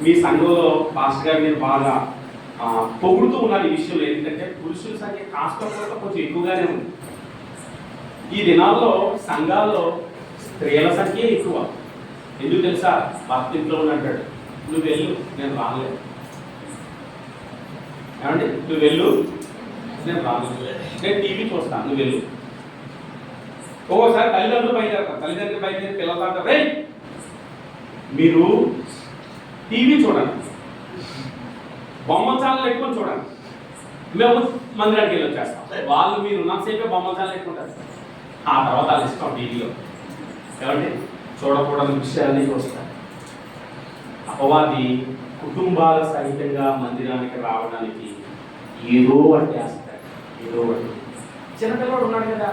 మీ సంఘంలో పాస్టర్ గారు నేను బాగా పొగుడుతూ ఉన్నాను ఈ విషయంలో. ఎందుకంటే పురుషుల సంఖ్య కాస్త కొంచెం ఎక్కువగానే ఉంది. ఈ దినాల్లో సంఘాల్లో స్త్రీల సంఖ్య ఎక్కువ. ఎందుకు తెలుసా? భర్త ఇంట్లో ఉన్నట్టాడు, నువ్వు వెళ్ళు, నేను రాలేదు. ఏమండి? నువ్వు వెళ్ళు, నేను రాలేదు, నేను టీవీ చూస్తాను, నువ్వు వెళ్ళు. ఒక్కోసారి తల్లిదండ్రులు బయలుదేరి పిల్లలు అంటారు, రే మీరు టీవీ చూడండి, బొమ్మల ఛానల్ పెట్టుకొని చూడండి, మేము మందిరానికి వెళ్ళి వచ్చేస్తాం. వాళ్ళు మీరు ఉన్నంతసేపే బొమ్మల ఛానల్ పెట్టుకుంటారు. ఆ తర్వాత వాళ్ళు ఇష్టం టీవీలో ఏమంటే చూడకూడని విషయాన్ని చూస్తారు. అపవాది కుటుంబాల సహితంగా మందిరానికి రావడానికి ఏదో ఒకటి చేస్తాడు. ఏదో ఒకటి, చిన్నపిల్లవాడు ఉన్నాడు కదా,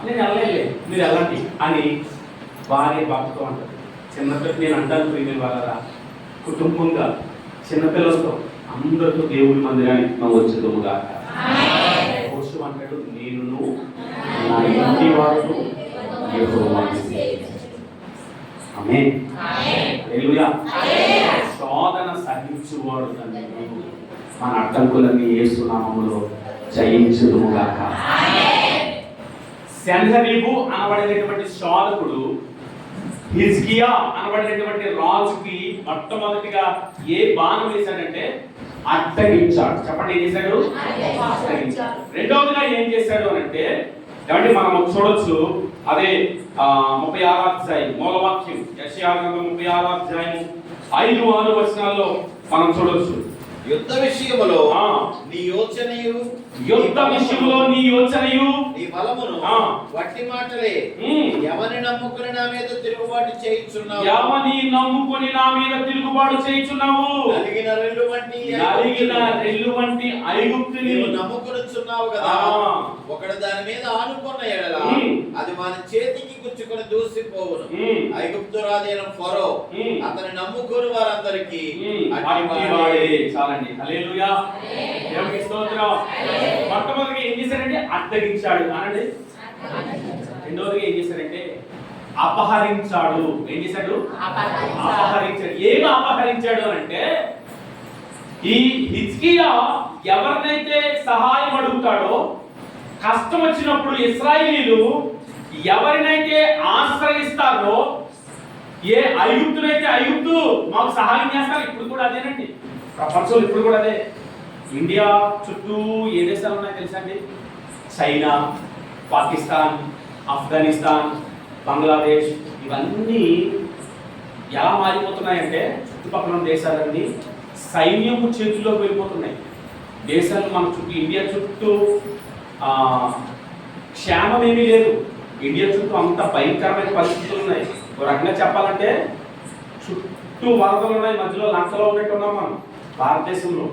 నేను వెళ్ళలే, మీరు వెళ్ళండి అని భార్య భర్తతో అంటారు. చిన్నపిల్ల నేను అంటాను ప్రియమైన వాళ్ళ కుటుంబంగా చిన్నపిల్లలతో అందరితో దేవుడి మందిరానికి మనం వచ్చేదముగా కోసం అంటాడు, నేను నా ఇంటి వారు ఆమేన్. హల్లెలూయా. శోధన సహించువాడు తండ్రి మన అడ్డంకులన్నీ యేసు నామములో జయించుదుముగాక. సెన్హెరీబు అనబడినటువంటి శోధకుడు హిజ్కియా అనబడినటువంటి రాజుకి మొట్టమొదటిగా ఏ బాణం వేశాడంటే అడ్డగించాడు. చెప్పండి, ఏం చేశాడు? అడ్డగించాడు. రెండవదిగా ఏం చేశాడు అని అంటే, ఏమంటే మనం చూడొచ్చు, అదే 36వ అధ్యాయం మూలవాక్యం, యెషయా గ్రంథం 36వ అధ్యాయం 5-6 వచనాల్లో మనం చూడొచ్చు. యుద్ధ విషయములో నీ యోచనయు నీ బలమును వట్టి మాటలే, ఎవని నమ్ముకుని నా మీద తిరుగుబాటు చేయుచున్నావు, నలిగిన రెల్లు వంటి ఐగుప్తుని నమ్ముకొనుచున్నావు కదా. ఒకడు దాని మీద ఆనుకున్న ఎడల అది మన చేతికి గుచ్చుకొని దూసిపోవును. ఐగుప్తు రాజైన ఫరో అతని నమ్ముకుని వారందరికీ చాలండి. హల్లెలూయా. దేవునికి స్తోత్రం. మొట్టమొదటిగా ఏం చేశారంటే అడ్డగించాడు అనండి. రెండవదిగా ఏం చేశారంటే అపహరించాడు. ఏం చేశాడు? అపహరించాడు. ఏమి అపహరించాడు అంటే, ఈ హిజ్కియా ఎవరినైతే సహాయం అడుగుతాడో, కష్టం వచ్చినప్పుడు ఇశ్రాయేలీలు ఎవరినైతే ఆశ్రయిస్తారో, ఏ ఐగుప్తునైతే ఐగుప్తు మాకు సహాయం చేస్తారు, ఇప్పుడు కూడా అదేనండి ప్రపంచంలో, ఇప్పుడు కూడా అదే. ఇండియా చుట్టూ ఏ దేశాలు ఉన్నాయో తెలుసా అండి? చైనా, పాకిస్తాన్, ఆఫ్ఘనిస్తాన్, బంగ్లాదేశ్, ఇవన్నీ ఎలా మారిపోతున్నాయంటే చుట్టుపక్కల ఉన్న దేశాలన్నీ సైన్యము చేతుల్లోకి వెళ్ళిపోతున్నాయి. దేశాలు మన చుట్టూ, ఇండియా చుట్టూ క్షేమం ఏమీ లేదు. ఇండియా చుట్టూ అంత భయంకరమైన పరిస్థితులు ఉన్నాయి. ఒక రకంగా చెప్పాలంటే చుట్టూ వరదలు ఉన్నాయి, మధ్యలో లంకలో ఉన్నట్టున్నాం మనం భారతదేశంలో.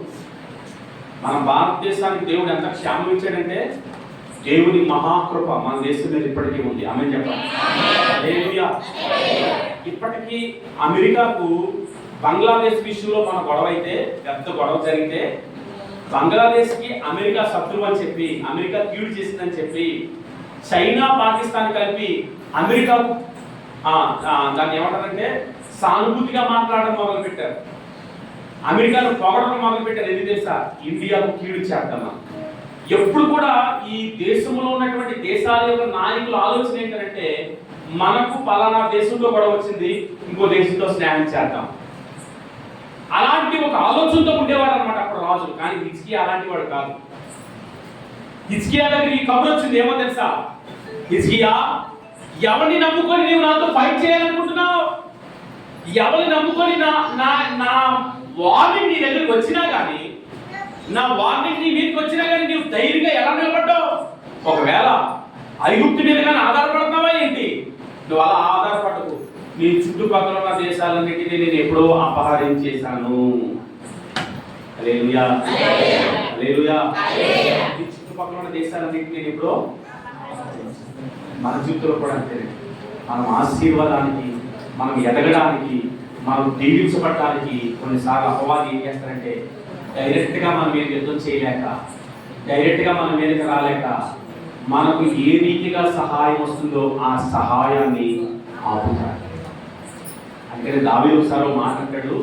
మన భారతదేశానికి దేవుడు ఎంత క్షేమం ఇచ్చాడంటే, దేవుని మహాకృప మన దేశం మీద ఇప్పటికీ ఉంది. ఆమేన్ చెప్పండి. హల్లెలూయా. ఇప్పటికీ అమెరికాకు బంగ్లాదేశ్ విషయంలో మన గొడవ అయితే, పెద్ద గొడవ జరిగితే, బంగ్లాదేశ్కి అమెరికా శత్రువు అని చెప్పి, అమెరికా కీడు చేసిందని చెప్పి, చైనా పాకిస్తాన్ కలిపి అమెరికాకు దాన్ని ఏమంటారంటే సానుభూతిగా మాట్లాడడం మొదలు పెట్టారు. అమెరికాను పొగడడం మొదలు పెట్టారు. ఎందుకు తెలుసా? ఇండియాకు కీడు చేద్దామా. ఎప్పుడు కూడా ఈ దేశంలో ఉన్నటువంటి దేశాల యొక్క నాయకుల ఆలోచన ఏంటంటే, మనకు పలానా దేశంలో గొడవ వచ్చింది, ఇంకో దేశంతో స్నేహం చేద్దాం, అలాంటి ఒక ఆలోచనతో ఉండేవారు అనమాట అప్పుడు రాజు. కానీ హిజ్కియా అలాంటి వాడు కాదు. హిజ్కియా దగ్గర ఈ కబురు వచ్చింది. ఏమో తెలుసా? హిజ్కియా, ఎవరిని నమ్ముకొని నీవు నాతో ఫైట్ చేయాలనుకుంటున్నావు? ఎవరిని నమ్ముకొని నా వార్నింగ్ నీ దగ్గరికి వచ్చినా కానీ, నా వార్నింగ్ నీ మీదకి వచ్చినా కానీ నీవు ధైర్యంగా ఎలా నిలబడ్డావు? ఒకవేళ ఐగుప్తు మీద కానీ ఆధారపడుతున్నావా ఏంటి? నువ్వు అలా ఆధారపడకు. నీ చుట్టుపక్కల ఉన్న దేశాలన్నిటినీ నేను ఎప్పుడో అపహరించేశాను. హల్లెలూయా, హల్లెలూయా. నీ చుట్టుపక్కల ఉన్న దేశాలన్నిటినీ నేను ఎప్పుడో. మన జీవితంలో కూడా అంతే. మనం ఆశీర్వాదానికి, మనం ఎదగడానికి, మనం దీవించబడటానికి కొన్నిసార్లు అపవాది ఏం చేస్తారంటే, డైరెక్ట్గా మన మీద యుద్ధం చేయలేక, డైరెక్ట్గా మన మీదకి రాలేక, మనకు ఏ రీతిగా సహాయం వస్తుందో ఆ సహాయాన్ని ఆపుతారు. అందుకని దావీదు ఒకసారి మాట్లాడాడు,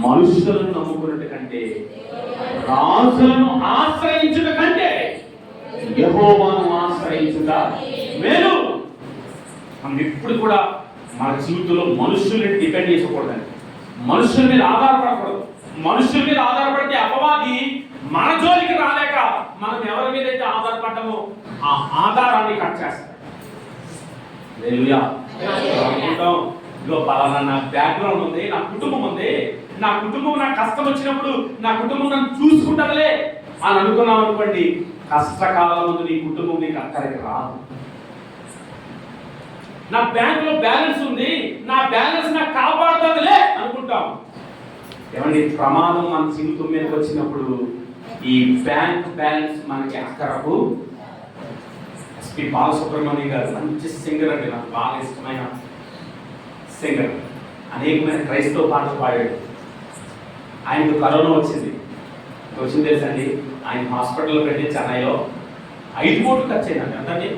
మనుషులను నమ్ముకున్నట్టు కంటే, రాజులను ఆశ్రయించుట కంటే యెహోవాను ఆశ్రయించుట మేలు. మనం ఎప్పుడు కూడా మన జీవితంలో మనుషుల్ని డిపెండ్ చేసుకోకూడదండి. మనుషుల మీద ఆధారపడకూడదు. మనుషుల మీద ఆధారపడితే అపవాది మన జోలికి రాలేక, మనం ఎవరి మీద అయితే ఆధారపడ్డామో ఆ ఆధారాన్ని కట్ చేస్తాం. హల్లెలూయా. ఇదిగో పలానా నా బ్యాక్గ్రౌండ్ ఉంది, నా కుటుంబం ఉంది, నా కుటుంబం నాకు కష్టం వచ్చినప్పుడు నా కుటుంబం నన్ను చూసుకుంటుందిలే అని అనుకున్నాం అనుకోండి, కష్టకాలం ముందు నీ కుటుంబం నీకు అక్కడికి రాదు. నా బ్యాంకులో బ్యాలెన్స్ ఉంది, నా బ్యాలెన్స్ నాకు కాపాడుతుందిలే అనుకుంటాం. ఏమండి, ప్రమాదం మన జీవితం మీదకి వచ్చినప్పుడు ఈ బ్యాంక్ బ్యాలెన్స్ మనకి అక్కరకు. ఎస్పి బాలసుబ్రహ్మణ్యం గారు మంచి సింగర్ అండి, నాకు బాగా ఇష్టమైన సింగర్. అనేకమైన క్రైస్తవ పాటలు పాడాడు. ఆయనకు కరోనా వచ్చింది తెలుసండి. ఆయన హాస్పిటల్లో పెట్టి చెన్నైలో 5 కోట్లు ఖర్చు అయిందండి. అంతండి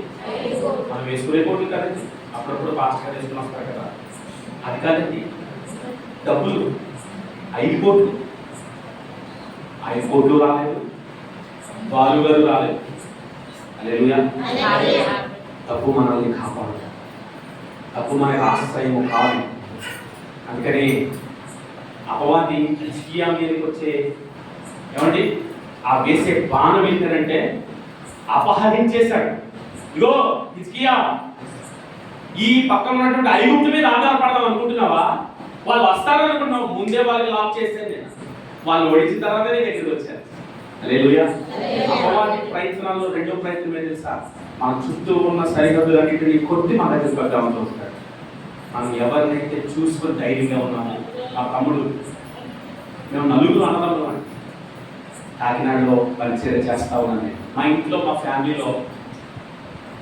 మనం వేసుకునే కోట్లు కదండి, అప్పుడప్పుడు పాస్టర్ గారు వేసుకుని వస్తారు కదా, అది కాదండి డబ్బులు. 5 కోట్లు, 5 కోట్లు రాలేదు, బాలు గారు రాలేదు. హల్లెలూయా. తప్పు మనల్ని కాపాడు, తప్పు మనకి ఆశ్రయం కాదు. అందుకని అపవాది హిజ్కియా మీదకి వచ్చే, ఏమండి, ఆ వేసే బాణం ఏంటంటే అపహరించేశాడు. ఇగో హిజ్కియా, ఈ పక్కన ఉన్నటువంటి ఐగుప్తు మీద ఆధారపడదాం అనుకుంటున్నావా? వాళ్ళు వస్తారనుకుంటున్నావు, ముందే వాళ్ళకి లాక్ చేశాను నేను. వాళ్ళు ఓడించిన తర్వాత నేను దగ్గరికి వచ్చాను. హల్లెలూయా. అపవాది ప్రయత్నాల్లో రెండో ప్రయత్నం ఏంటి తెలుసా? మన చుట్టూ ఉన్న సరిహద్దులన్నింటినీ కొట్టి మన దగ్గరికి వద్దామని చూస్తాడు. మనం ఎవరినైతే చూసుకొని ధైర్యంగా ఉన్నామో, ఆ తమ్ముడు, మేము 4 అన్నదమ్ములు అండి, కాకినాడలో పరిచయం చేస్తా ఉన్నాను. మా ఇంట్లో, మా ఫ్యామిలీలో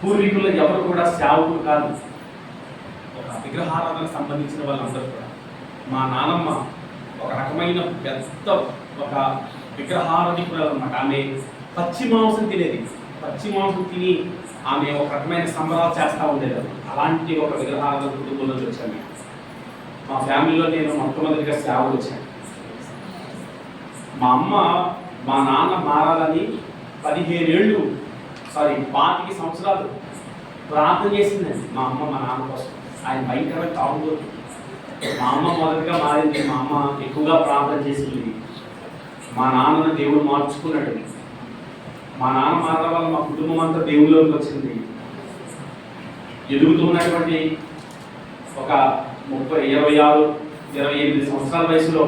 పూర్వీకుల్లో ఎవరు కూడా సేవకులు కాదు, ఒక విగ్రహారాధనకు సంబంధించిన వాళ్ళందరూ కూడా. మా నానమ్మ ఒక రకమైన పెద్ద ఒక విగ్రహారాధికురాలు అనమాట. ఆమె పచ్చి మాంసం తినేది. పచ్చి మాంసం తిని ఆమె ఒక రకమైన సంబరాలు చేస్తూ ఉండేది. అలాంటి ఒక విగ్రహారాధన కుటుంబంలో వచ్చాను. మా ఫ్యామిలీలో నేను మొట్టమొదటిగా సేవకు వచ్చాను. మా అమ్మ మా నాన్న మారాలని 15 సంవత్సరాలు ప్రార్థన చేసిందండి మా అమ్మ, మా నాన్న కోసం. ఆయన భయంకరమైన తాగుబోతు. మా అమ్మ మొదటిగా మారింది. మా అమ్మ ఎక్కువగా ప్రార్థన చేసింది. మా నాన్నను దేవుడు మార్చుకున్నాడు. మా నాన్న మారడం వల్ల మా కుటుంబం అంతా దేవుళ్ళలోకి వచ్చింది. ఎదుగుతున్నటువంటి ఒక 26, 28 సంవత్సరాల వయసులో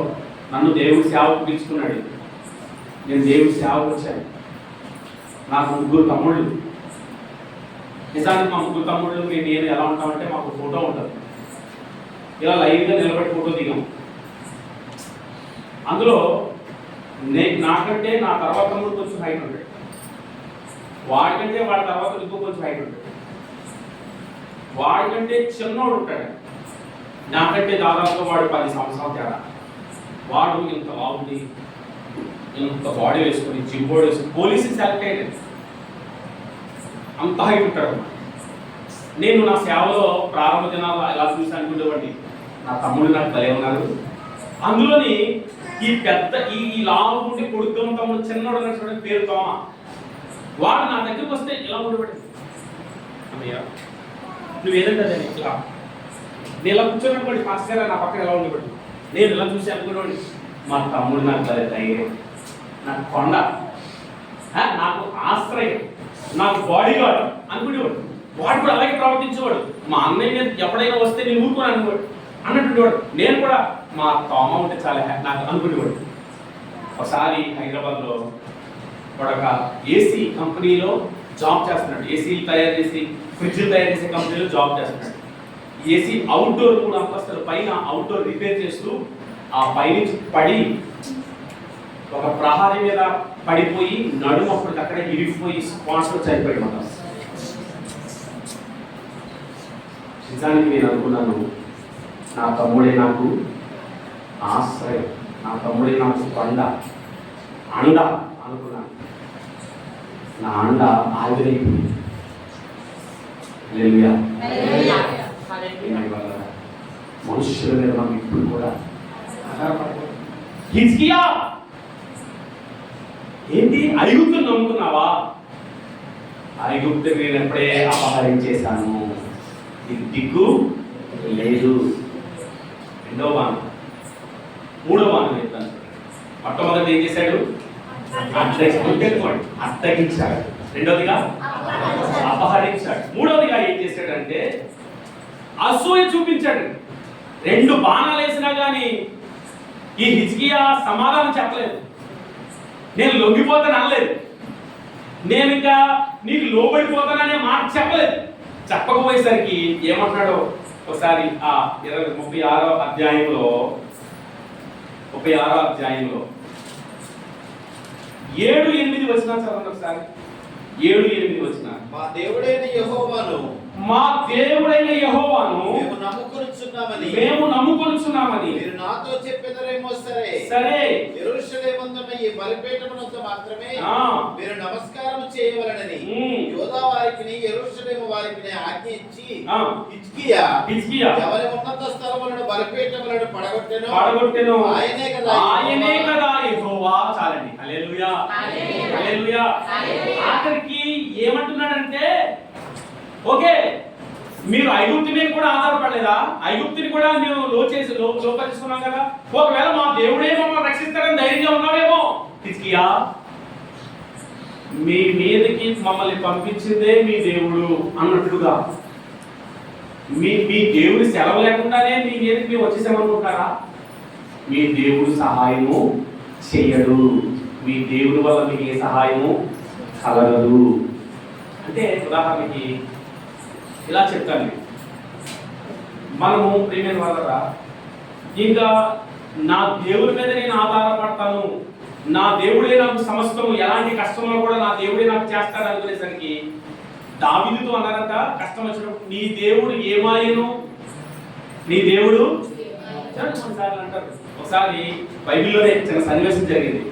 నన్ను దేవుడి సేవకు పిలుచుకున్నాడు. నేను దేవుడి సేవకు వచ్చాను. నాకు 3 తమ్ముళ్ళు. నిజానికి మా 3 తమ్ముళ్ళు నేను ఎలా ఉంటామంటే, మాకు ఫోటో ఉంటుంది, ఇలా లైవ్గా నిలబడి ఫోటో దిగాం. అందులో నాకంటే నా తర్వాత తమ్ముడు కొంచెం హైట్ ఉంటాడు. వాడికంటే వాడి తర్వాత ఇంకో కొంచెం హైట్ ఉంటాడు, వాడికంటే చిన్నోడు ఉంటాడు, నాకంటే దాదాపుగా వాడు 10 సంవత్సరాలు తేడా. వాడు ఇంత బాగుంది, ఇంత బాడీ వేసుకొని జిమ్ బాడీ వేసుకొని పోలీసు సెలెక్ట్ అయ్యాడు, అంత హైట్ ఉంటాడు. నేను నా సేవలో ప్రారంభ దినాలు ఎలా చూసి అనుకునేవాడిని, నా తమ్ముడు నాకు భలే ఉన్నాడు. అందులోని ఈ పెద్ద ఈ లావు ఉండి కొడుకు తమ్ముడు చిన్నోడు చూడండి, పేరు తోమ. వాడు నా దగ్గరికి వస్తే ఇలా ఉండేవాడు, అన్నయ్య నువ్వు ఏదంటే అదే ఇలా. నేను ఇలా కూర్చోనటువంటి పాస్టర్ గారు నా పక్కన ఎలా ఉండేవాడు. నేను ఇలా చూసి అనుకునేవాడిని, మా తమ్ముడు నాకు భలే ధైర్యం, నాకు కొండ, నాకు ఆశ్రయం, నాకు బాడీ గార్డ్ అనుకునేవాడు. వాడు కూడా అలాగే ప్రవర్తించేవాడు. మా అన్నయ్య మీద ఎప్పుడైనా వస్తే నేను ఊరుకోను అనుకోవాడు అన్నట్టువాడు. నేను కూడా మా తోమ ఉంటే చాలా నాకు అనుకునేవాడు. ఒకసారి హైదరాబాద్లో ఒక ఏసీ కంపెనీలో జాబ్ చేస్తున్నాడు. ఏసీలు తయారు చేసి ఫ్రిడ్జ్లు తయారు చేసే కంపెనీలో జాబ్ చేస్తున్నాడు. ఏసీ అవుట్డోర్ 3 అంతస్తుల పైన అవుట్డోర్ రిపేర్ చేస్తూ ఆ పైనుంచి పడి ఒక ప్రహారీ మీద పడిపోయి నడుము అక్కడికక్కడే ఇరిగిపోయి స్పాన్సర్ చనిపోయాడు. మాట నిజానికి నేను అనుకున్నాను, నా తమ్ముడే నాకు ఆశ్రయం, నా తమ్ముడే నాకు కొండ, అండ అనుకున్నాను. నా అండ ఆవిరైపోయింది. మనుషుల మీద మనం ఇప్పుడు కూడా హిజ్కియా ఏంటి ఐగుప్తుని నమ్ముకున్నావా? ఐగుప్తుని నేను ఎప్పుడే అపహరించేశాను, ఇది దిక్కు లేదు. రెండవ బాణం, మూడవ బాణం చెప్తాను. మొట్టమొదటి ఏం చేశాడు? అత్తగించాడు. రెండవదిగా అపహరించాడు. మూడవదిగా ఏం చేశాడంటే అసూయ చూపించాడు. 2 బాణాలు వేసినా కానీ ఈ హిజ్కియా సమాధానం చెప్పలేదు. నేను లొంగిపోతాను అనలేదు, నేను ఇంకా నీకు లోబడిపోతాననే మాట చెప్పలేదు. చెప్పకపోయేసరికి ఏమంటున్నాడో ఒకసారి ఆ 36వ అధ్యాయంలో 7-8 వచనాలు చదవండి ఒకసారి. 7-8 వచనాలు. మా దేవుడైన యెహోవాను మేము నమ్ముకొనుచున్నామని మీరు నాతో చెప్పెదరేమో సరే యెరూషలేమునందున్న ఈ బలిపీఠమునందు మాత్రమే మీరు నమస్కారం చేయవలెనని యూదా వారికి యెరూషలేము వారికి ఆజ్ఞ ఇచ్చి హిజ్కియా ఎవరి ఉన్నత స్థలములను బలిపీఠములను పడగొట్టెను ఆయనే కదా యెహోవా. చాలండి. హల్లెలూయా హల్లెలూయా. ఆఖరికి ఏమంటున్నాడంటే, ఓకే మీరు ఐగుప్తు మీద కూడా ఆధారపడలేదా? ఐగుప్తుని కూడా మేము లోపరుచుకున్నాం కదా. ఒకవేళ మా దేవుడే మమ్మల్ని రక్షిస్తాడని ధైర్యంగా ఉన్నావేమో. హిజ్కియా మీ మీదకి మమ్మల్ని పంపించిందే మీ దేవుడు అన్నట్టుగా, మీ దేవుడి సెలవు లేకుండానే మీ మీదకి మేము వచ్చేసామనుకుంటారా? మీ దేవుడు సహాయము చెయ్యడు, మీ దేవుడి వల్ల మీకు ఏ సహాయము కలగదు. అంటే ఉదాహరణకి ఇలా చెప్తాను, మనము ప్రియమైన వాళ్ళరా ఇంకా నా దేవుడి మీద నేను ఆధారపడతాను, నా దేవుడే నాకు సమస్తము, ఎలాంటి కష్టంలో కూడా నా దేవుడే నాకు చేస్తాడు అనుకునేసరికి దావీదుతో అన్నారంట, కష్టం వచ్చినప్పుడు నీ దేవుడు ఏమాయను, నీ దేవుడు కొన్నిసార్లు అంటారు. ఒకసారి బైబిల్లోనే చిన్న సన్నివేశం జరిగింది.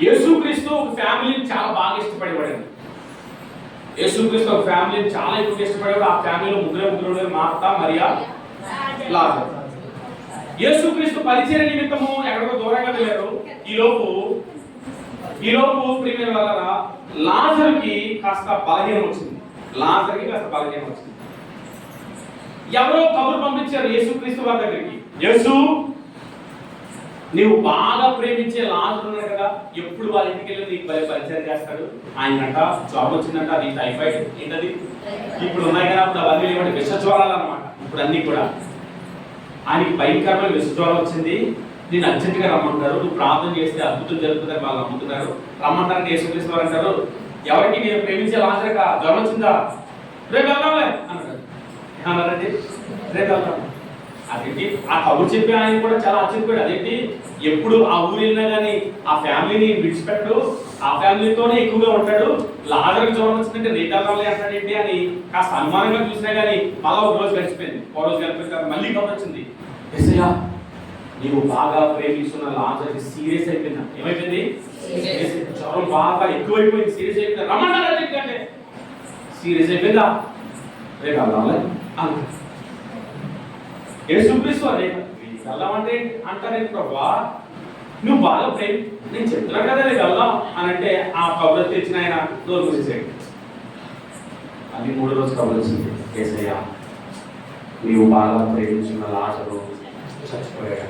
యేసుక్రీస్తు ఒక ఫ్యామిలీని చాలా బాగా ఇష్టపడేవాడు. యేసుక్రీస్తు ఒక ఫ్యామిలీని చాలా ఎక్కువ ఇష్టపడేవాడు. ఆ ఫ్యామిలీలో ముగ్గురు మార్తా, మరియా, లాజరు. యేసుక్రీస్తు పరిచయ నిమిత్తము ఎక్కడికో దూరంగా వెళ్ళారు. ఈలోపు ప్రియమైన వాళ్ళ లాజరుకి కాస్త బలహీనం వచ్చింది. ఎవరో కబురు పంపించారు యేసుక్రీస్తు వారి దగ్గరికి, యేసు నీవు బాగా ప్రేమించే లాజరు ఉన్నాడు కదా, ఎప్పుడు వాళ్ళ ఇంటికి వెళ్ళి నీకు పరిచయం చేస్తాడు. ఆయనకంట జ్వరం వచ్చిందంట, అది టైఫాయిడ్ ఏంటది ఇప్పుడు ఉన్నాయి కదా, అప్పుడు అవన్నీ ఏమంటే విష జ్వరాలు అనమాట. ఇప్పుడు అన్ని కూడా ఆయనకి భయంకరమైన విష జ్వరం వచ్చింది. నేను అర్జెంటుగా రమ్మంటారు, నువ్వు ప్రార్థన చేస్తే అద్భుతం జరుగుతుందని వాళ్ళు నమ్ముతున్నారు. రమ్మంటారంటే యేసుక్రీస్తు వారు అంటారు, ఎవరికి నేను ప్రేమించే లాజరుక జ్వరం వచ్చిందా, రేపు వెళ్దాంలే అన్నాడు. ఏమన్నారండి? రేపు వెళ్దాం. అదేంటి ఆ కబురు చెప్పి ఆయన కూడా చాలా ఆశ్చర్యపోయాడు. అదేంటి ఎప్పుడు ఆ ఊరు వెళ్ళినా కానీ ఆ ఫ్యామిలీని విడిచిపెట్టడు, ఆ ఫ్యామిలీతోనే ఎక్కువగా ఉంటాడు, లాజరుకి జ్వరం వచ్చిందంటే రీటర్నలే అంటాడేంటి అని కాస్త అనుమానంగా చూసినా కానీ మళ్ళా ఒక రోజు గడిచిపోయింది. ఒక రోజు గడిపిన తర్వాత మళ్ళీ కబురు వచ్చింది, యేసయ్యా నీవు బాగా ప్రేమిస్తున్న లాజరు సీరియస్ అయిపోయిందా? ఏమైపోయింది? జ్వరం బాగా ఎక్కువైపోయింది, సీరియస్ అయిపోయింది. రమ్మన్నారా అంటే సీరియస్ అయిపోయిందా? రేపు వెళ్ళాలి అన్న. యేసుక్రీస్తు అదే వెళ్దామంటే అంటారేంటి ప్రభా, నువ్వు బాగా ప్రేమ, నేను చెప్తున్నా కదా రేపు వెళ్దాం అని అంటే ఆ కబురు తెచ్చిన ఆయన డోర్ మూసేసాడు. అది 3వ రోజు కబురు వచ్చింది, యేసయ్యా నీవు బాగా ప్రేమించిన లాజరు చచ్చిపోయాడా?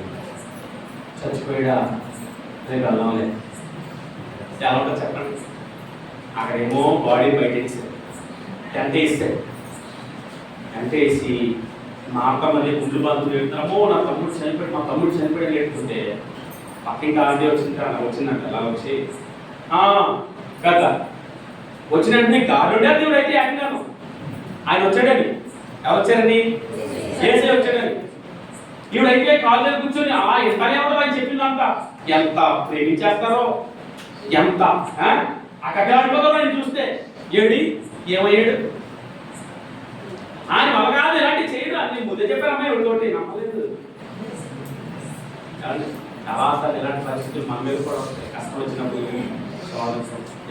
రేపు వెళ్దాంలే. ఎలా ఉంటుంది చెప్పండి? అక్కడేమో బాడీ బయట వేసాడు, టెంట్ వేస్తాడు. టెంట్ వేసి మా అక్క మళ్ళీ గుండు బాధలు చెప్తామో నా తమ్ముడు చనిపోయాడు లేకపోతే పక్కింటి ఆంటీ వచ్చిందంట. అలా వచ్చి కదా వచ్చినట్టు గారుడే దేవుడు అయితే ఆగినాను. ఆయన వచ్చాడని ఎవరు వచ్చారని? ఏసే వచ్చాడని. ఈవిడైతే కాళ్ళ దగ్గర కూర్చొని ఎంతనే ఉండదు అని చెప్పిందంట. ఎంత ప్రేమించేస్తారో, ఎంత అక్కడ ఆడిపోతారో ఆయన చూస్తే. ఏమయ్యాడు ఆయన వల్ల కాదు, ఇలాంటి చేయడు అని ముందే చెప్పారు. అమ్మాయి ఒకటి నమ్మలేదు. చాలాసార్లు ఇలాంటి పరిస్థితులు మన మీద కూడా వస్తాయి. కష్టం వచ్చినప్పుడు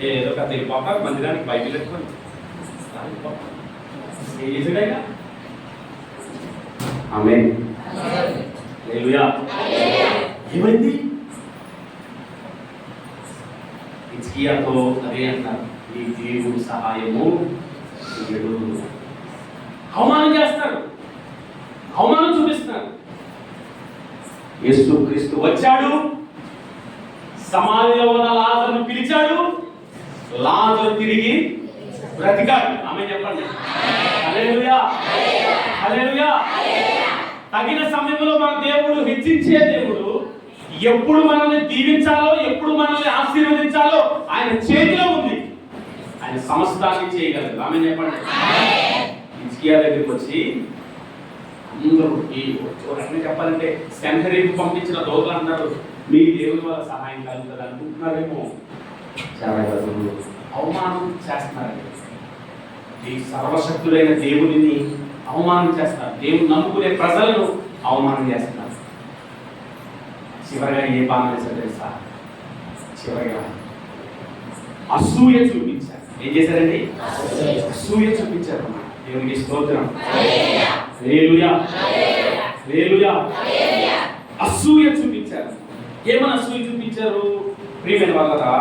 ఏదో కథ వెళ్ళిపోతారు మందిరానికి బైబిల్ పెట్టుకొని ఈజీగా. ఆమేన్. హల్లెలూయా. ఏమైంది? హిజ్కియాతో అదే అంటారు, ఈ దేవుడు సహాయము చేయడు. అవమానం చేస్తారు, అవమానం చూపిస్తున్నారు. యేసుక్రీస్తు వచ్చాడు, సమాధిలో ఉన్న లాజరును పిలిచాడు, లాజరు తిరిగి బ్రతికాడు. ఆమేన్ చెప్పండి. హల్లెలూయా, హల్లెలూయా. తగిన సమయంలో మన దేవుడు హెచ్చించే దేవుడు. ఎప్పుడు మనల్ని దీవించాలో, ఎప్పుడు మనల్ని ఆశీర్వదించాలో ఆయన చేతిలో ఉంది. ఆయన సమస్తాన్ని చేయగలరు. ఆమేన్ చెప్పండి. హిజ్కియా దగ్గరికి వచ్చి అందరూ ఈ రకంగా చెప్పాలంటే సెంటరీకి పంపించిన దోతులు అంటారు, మీ దేవుని వల్ల సహాయం కలుగుతుంది అనుకుంటున్నారేమో. చాలా అవమానం చేస్తున్నారండి. ఈ సర్వశక్తుడైన దేవుడిని అవమానం చేస్తున్నారు. దేవుని నమ్ముకునే ప్రజలను అవమానం చేస్తున్నారు. చివరిగా ఏ బాధ చేశారు తెలుసా? చివరిగా అసూయ చూపించారు. ఏం చేశారండి? అసూయ చూపించారు. దేవునికి స్తోత్రం. హల్లెలూయా, హల్లెలూయా. అసూయ చూపించారు. ఏమని అసూయ చూపించారు? ప్రియమైన వాళ్ళరా,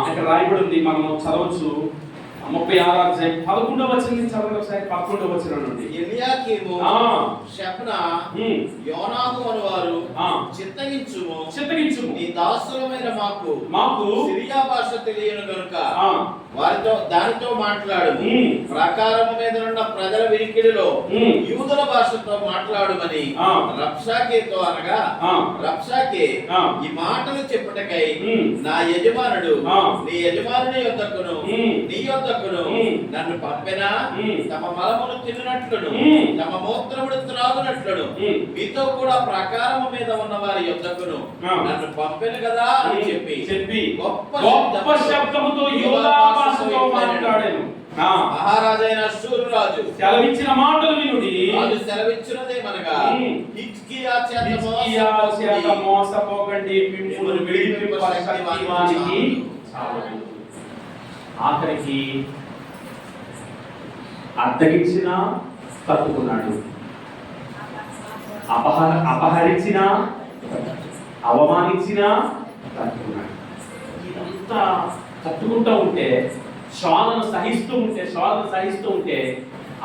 ఇక్కడ రాయబడి ఉంది, మనము చదవచ్చు. 36వ అధ్యాయం 11వ వచనం నుంచి చదవండి ఒకసారి. 11వ వచనం నుండి. ఎలియాకీము, షెబ్నా, యోనాహు అనువారు చిత్తగించుము, నీ దాసులమైన మాకు సిరియా భాష తెలియను గనుక వారితో దానితో మాట్లాడు. ప్రాకారము మీద ఉన్న ప్రజల వినికిడిలో యూదుల భాషతో మాట్లాడుమని రబ్షాకేతో అనగా, రబ్షాకే ఈ మాటలు చెప్పుటకై నా యజమానుడు నీ యజమానుని యొద్దకును నీ యొద్దకును నన్ను పంపెనా, తమ మలమును తిన్నట్లును తమ మూత్రమును త్రాగునట్లును మీతో కూడా ప్రాకారము మీద ఉన్న వారి యొద్దకును నన్ను పంపెను కదా అని చెప్పి గొప్ప శబ్దముతో యూదా భాషతో మాట్లాడాను. మహారాజైన అష్షూరు రాజు సెలవిచ్చిన మాటలు వినుడి. రాజు సెలవిచ్చినదేమనగా, హిజ్కియా చేత మోసపోకండి, మిమ్మును విడిపింపశక్తివానికి చాలదు. ఆఖరికి అద్దగించిన తట్టుకున్నాడు, అపహరించిన అవమానించిన తట్టుకున్నాడు. ఇదంతా తట్టుకుంటూ ఉంటే, శోధన సహిస్తూ ఉంటే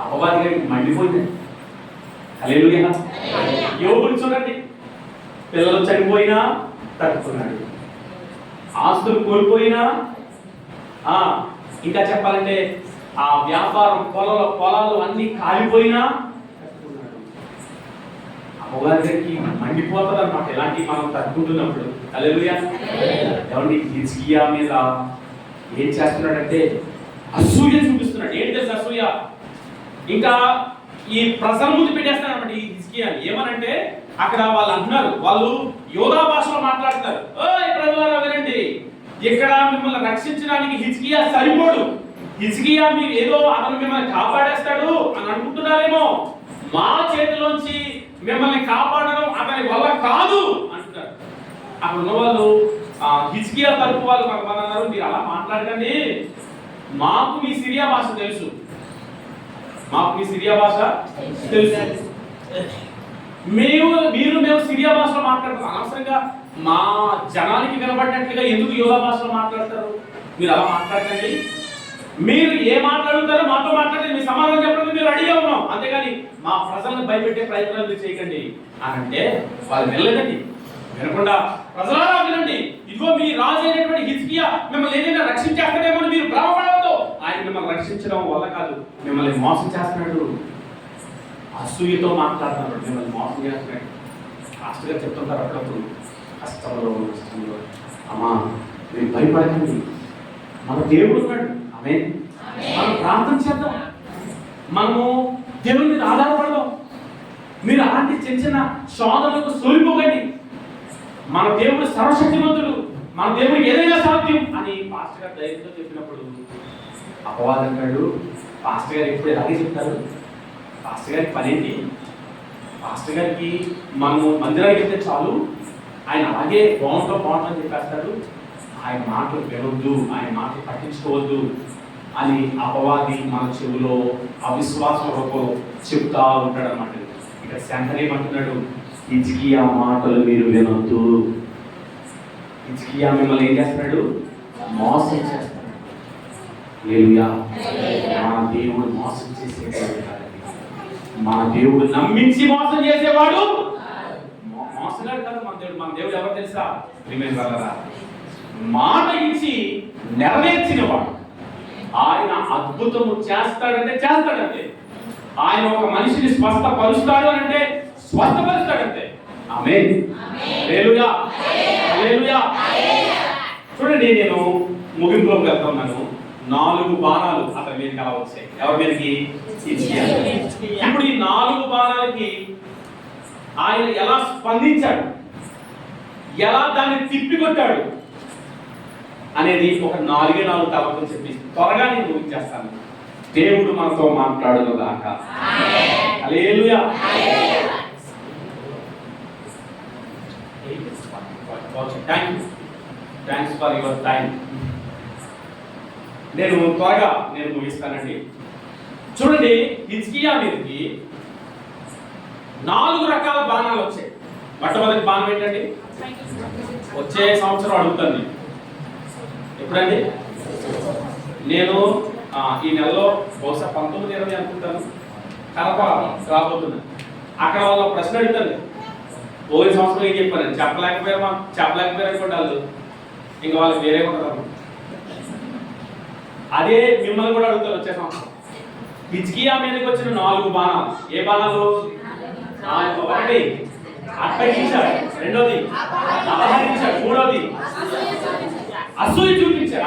అపవాది గారికి మండిపోయింది. హల్లెలూయా. యోబుని చూడండి, పిల్లలు చనిపోయినా తట్టుకున్నాడు, ఆస్తులు కోల్పోయినా, ఇంకా చెప్పాలంటే ఆ వ్యాపారం పొలాలు అన్ని కాలిపోయినా తట్టుకున్నాడు. అపవాదికి మండిపోతుంది అన్నమాట ఇలాంటివి మనం తట్టుకుంటున్నప్పుడు. హల్లెలూయా. ఏమండి, హిజ్కియా మీద ఏం చేస్తున్నాడంటే అసూయ చూపిస్తున్నాడు. ఏంటి తెలుసు అసూయ? ఇంకా ఈ ప్రజల ముందు పెట్టేస్తాడు అనమాట ఈ హిజ్కియాని. ఏమనంటే అక్కడ వాళ్ళు అంటున్నారు, వాళ్ళు యోధా భాషలో మాట్లాడతారు. ఓయ్ ప్రజలారా వినండి, ఇక్కడ మిమ్మల్ని రక్షించడానికి హిజ్కియా సరిపోడు. హిజ్కియా మీరు ఏదో అతను మిమ్మల్ని కాపాడేస్తాడు అని అనుకుంటున్నారేమో. మా చేతిలోంచి మిమ్మల్ని కాపాడడం అతని వల్ల కాదు అంటున్నారు. అక్కడ ఉన్న వాళ్ళు హిజ్కియా తరపు వాళ్ళు కొంతమంది అన్నారు, మీరు అలా మాట్లాడకండి, మాకు మీ సిరియా భాష తెలుసు, మాకు మీ సిరియా భాష తెలుసు, మేము సిరియా భాషలో మాట్లాడతాం, అనవసరంగా మా జనానికి వినబడినట్లుగా ఎందుకు యోగా భాషలో మాట్లాడతారు, మీరు అలా మాట్లాడకండి, మీరు ఏ మాట్లాడుతారో మాతో మాట్లాడి మీ సమాధానం చెప్పడానికి మీరు రెడీగా ఉన్నాం, అంతేగాని మా ప్రజలను భయపెట్టే ప్రయత్నాలు మీరు చేయకండి అని అంటే వాళ్ళు వెళ్ళదండి. వినకుండా ప్రజలారా వినండి, ఇదిగో మీ రాజు అయినటువంటి హిజ్కియా మిమ్మల్ని ఏదైనా రక్షించేస్తాడేమో మీరు భ్రమపడవద్దు, ఆయన మిమ్మల్ని రక్షించడం వల్ల కాదు, మిమ్మల్ని మోసం చేస్తున్నాడు, అసూయతో మాట్లాడుతున్నాడు, మిమ్మల్ని మోసం చేస్తున్నాడు. ఫాస్ట్గా చెప్తుంటారు అప్పుడప్పుడు కష్టంలో నష్టంలో, అమ్మా మీరు భయపడకండి, మన దేవుడు ఉన్నాడు, ఆమె మనం ప్రార్థన చేద్దాం, మనము దేవుని మీద ఆధారపడదాం, మీరు అలాంటి చిన్న చిన్న శోధనలకు సోలిపోకండి, మన దేవుడు సర్వశక్తిమంతుడు, మన దేవుడు ఏదైనా సాధ్యం అని పాస్టర్ గారు ధైర్యంతో చెప్పినప్పుడు అపవాదంటాడు, పాస్టర్ గారు ఎప్పుడు ఎలాగే చెప్తారు, పాస్టర్ గారికి పని ఏంటి, పాస్టర్ గారికి మనము మందిరానికి వెళ్తే చాలు ఆయన అలాగే బాగుంటుందని చెప్పేస్తాడు, ఆయన మాటలు వినొద్దు, ఆయన మాటలు పట్టించుకోవద్దు అని అపవాది మన చెవులో అవిశ్వాసం రూపంలో చెప్తా ఉంటాడు అన్నమాట. ఇక్కడ శంకర్ ఏమంటున్నాడు, హిజ్కియా మాటలు మీరు వినొద్దు, హిజ్కియా మిమ్మల్ని ఏం చేస్తున్నాడు, మోసం చేస్తున్నాడు. హల్లెలూయా. మన దేవుడు మోసం చేసేవాడు కాదండి, మన దేవుడు నమ్మించి మోసం చేసేవాడు మోసగాడు కాదు మన దేవుడు. మన దేవుడు ఎవరు తెలుసా, ప్రియమైనవారా, మాట ఇచ్చి నెరవేర్చినవాడు. ఆయన అద్భుతము చేస్తాడంటే చేస్తాడంతే, ఆయన ఒక మనిషిని స్వస్థపరుస్తాడు అంటే స్వస్థపరుస్తాడంతే. ఆమేన్. హల్లెలూయా. హల్లెలూయా. చూడండి, నేను ముగింపులోకి వెళ్తున్నాను. 4 బాణాలు అతని మీదకి అలా వచ్చాయి. ఎవరి మీదకి? ఇప్పుడు ఈ 4 బాణాలకి ఆయన ఎలా స్పందించాడు, ఎలా దాన్ని తిప్పికొట్టాడు అనేది ఒక 4 తలతో చెప్పి త్వరగా నేను ముగించేస్తాను. దేవుడు మనతో మాట్లాడును గాక. Hallelujah. Thanks for your time. నేను త్వరగా ముగిస్తానండి. చూడండి, హిజ్కియా మీదకి 4 రకాల బాణాలు వచ్చాయి. మొట్టమొదటి బాణం ఏంటండి? వచ్చే సంవత్సరం అడుగుతాను. ఎప్పుడండి? నేను ఈ నెలలో బహుశా 19-20 అనుకుంటాను, కడప రాబోతున్నాను. అక్కడ వాళ్ళ ప్రశ్న అడుగుతాను, పోయిన సంవత్సరం ఏం చెప్పాను, చెప్పలేకపోయారు అనుకోండి వాళ్ళు, ఇంకా వాళ్ళకి వేరే ఉంటారు. అదే మిమ్మల్ని కూడా అడుగుతారు వచ్చే సంవత్సరం. హిజ్కియా మీదకి వచ్చిన 4 బాణాలు. ఏ బాణాలు? ఒకటి అప్పగించాడు, రెండోది అపహరించాడు, మూడోది అసూయ చూపించాడు,